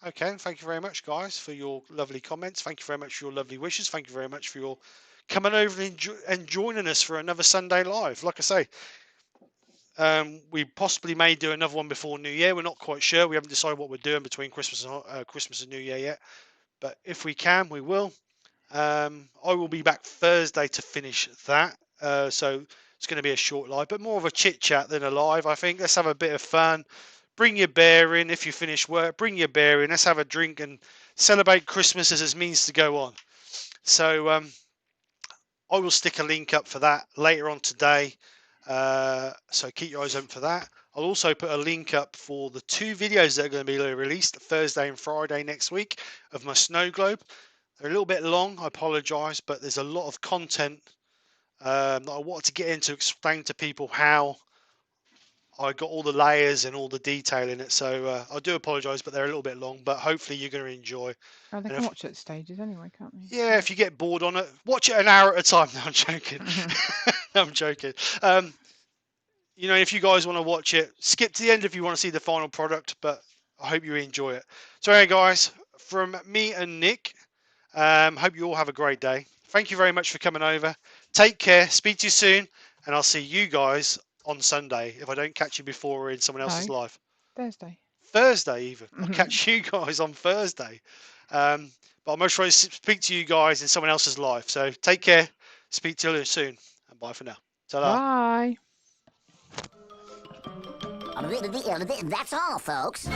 Okay, thank you very much, guys, for your lovely comments. Thank you very much for your lovely wishes. Thank you very much for your coming over and joining us for another Sunday live. Like I say, we possibly may do another one before New Year. We're not quite sure. We haven't decided what we're doing between Christmas and New Year yet. But if we can, we will. I will be back Thursday to finish that. So it's going to be a short live, but more of a chit chat than a live, I think. Let's have a bit of fun. Bring your bear in if you finish work. Bring your bear in. Let's have a drink and celebrate Christmas as it means to go on. So I will stick a link up for that later on today. So keep your eyes open for that. I'll also put a link up for the 2 videos that are going to be released Thursday and Friday next week of my snow globe. They're a little bit long, I apologise, but there's a lot of content that I wanted to get into, explain to people how I got all the layers and all the detail in it. So I do apologise, but they're a little bit long, but hopefully you're going to enjoy. Oh, they can watch it at stages anyway, can't they? Yeah, if you get bored on it, watch it an hour at a time. No, I'm joking. I'm joking. You know, if you guys want to watch it, skip to the end if you want to see the final product, but I hope you enjoy it. So anyway, guys, from me and Nick, hope you all have a great day. Thank you very much for coming over. Take care. Speak to you soon. And I'll see you guys on Sunday if I don't catch you before or in someone else's live. Thursday. Thursday even. I'll catch you guys on Thursday. But I'll most probably speak to you guys in someone else's live. So take care. Speak to you soon. And bye for now. Ta-da. Bye. That's all, folks.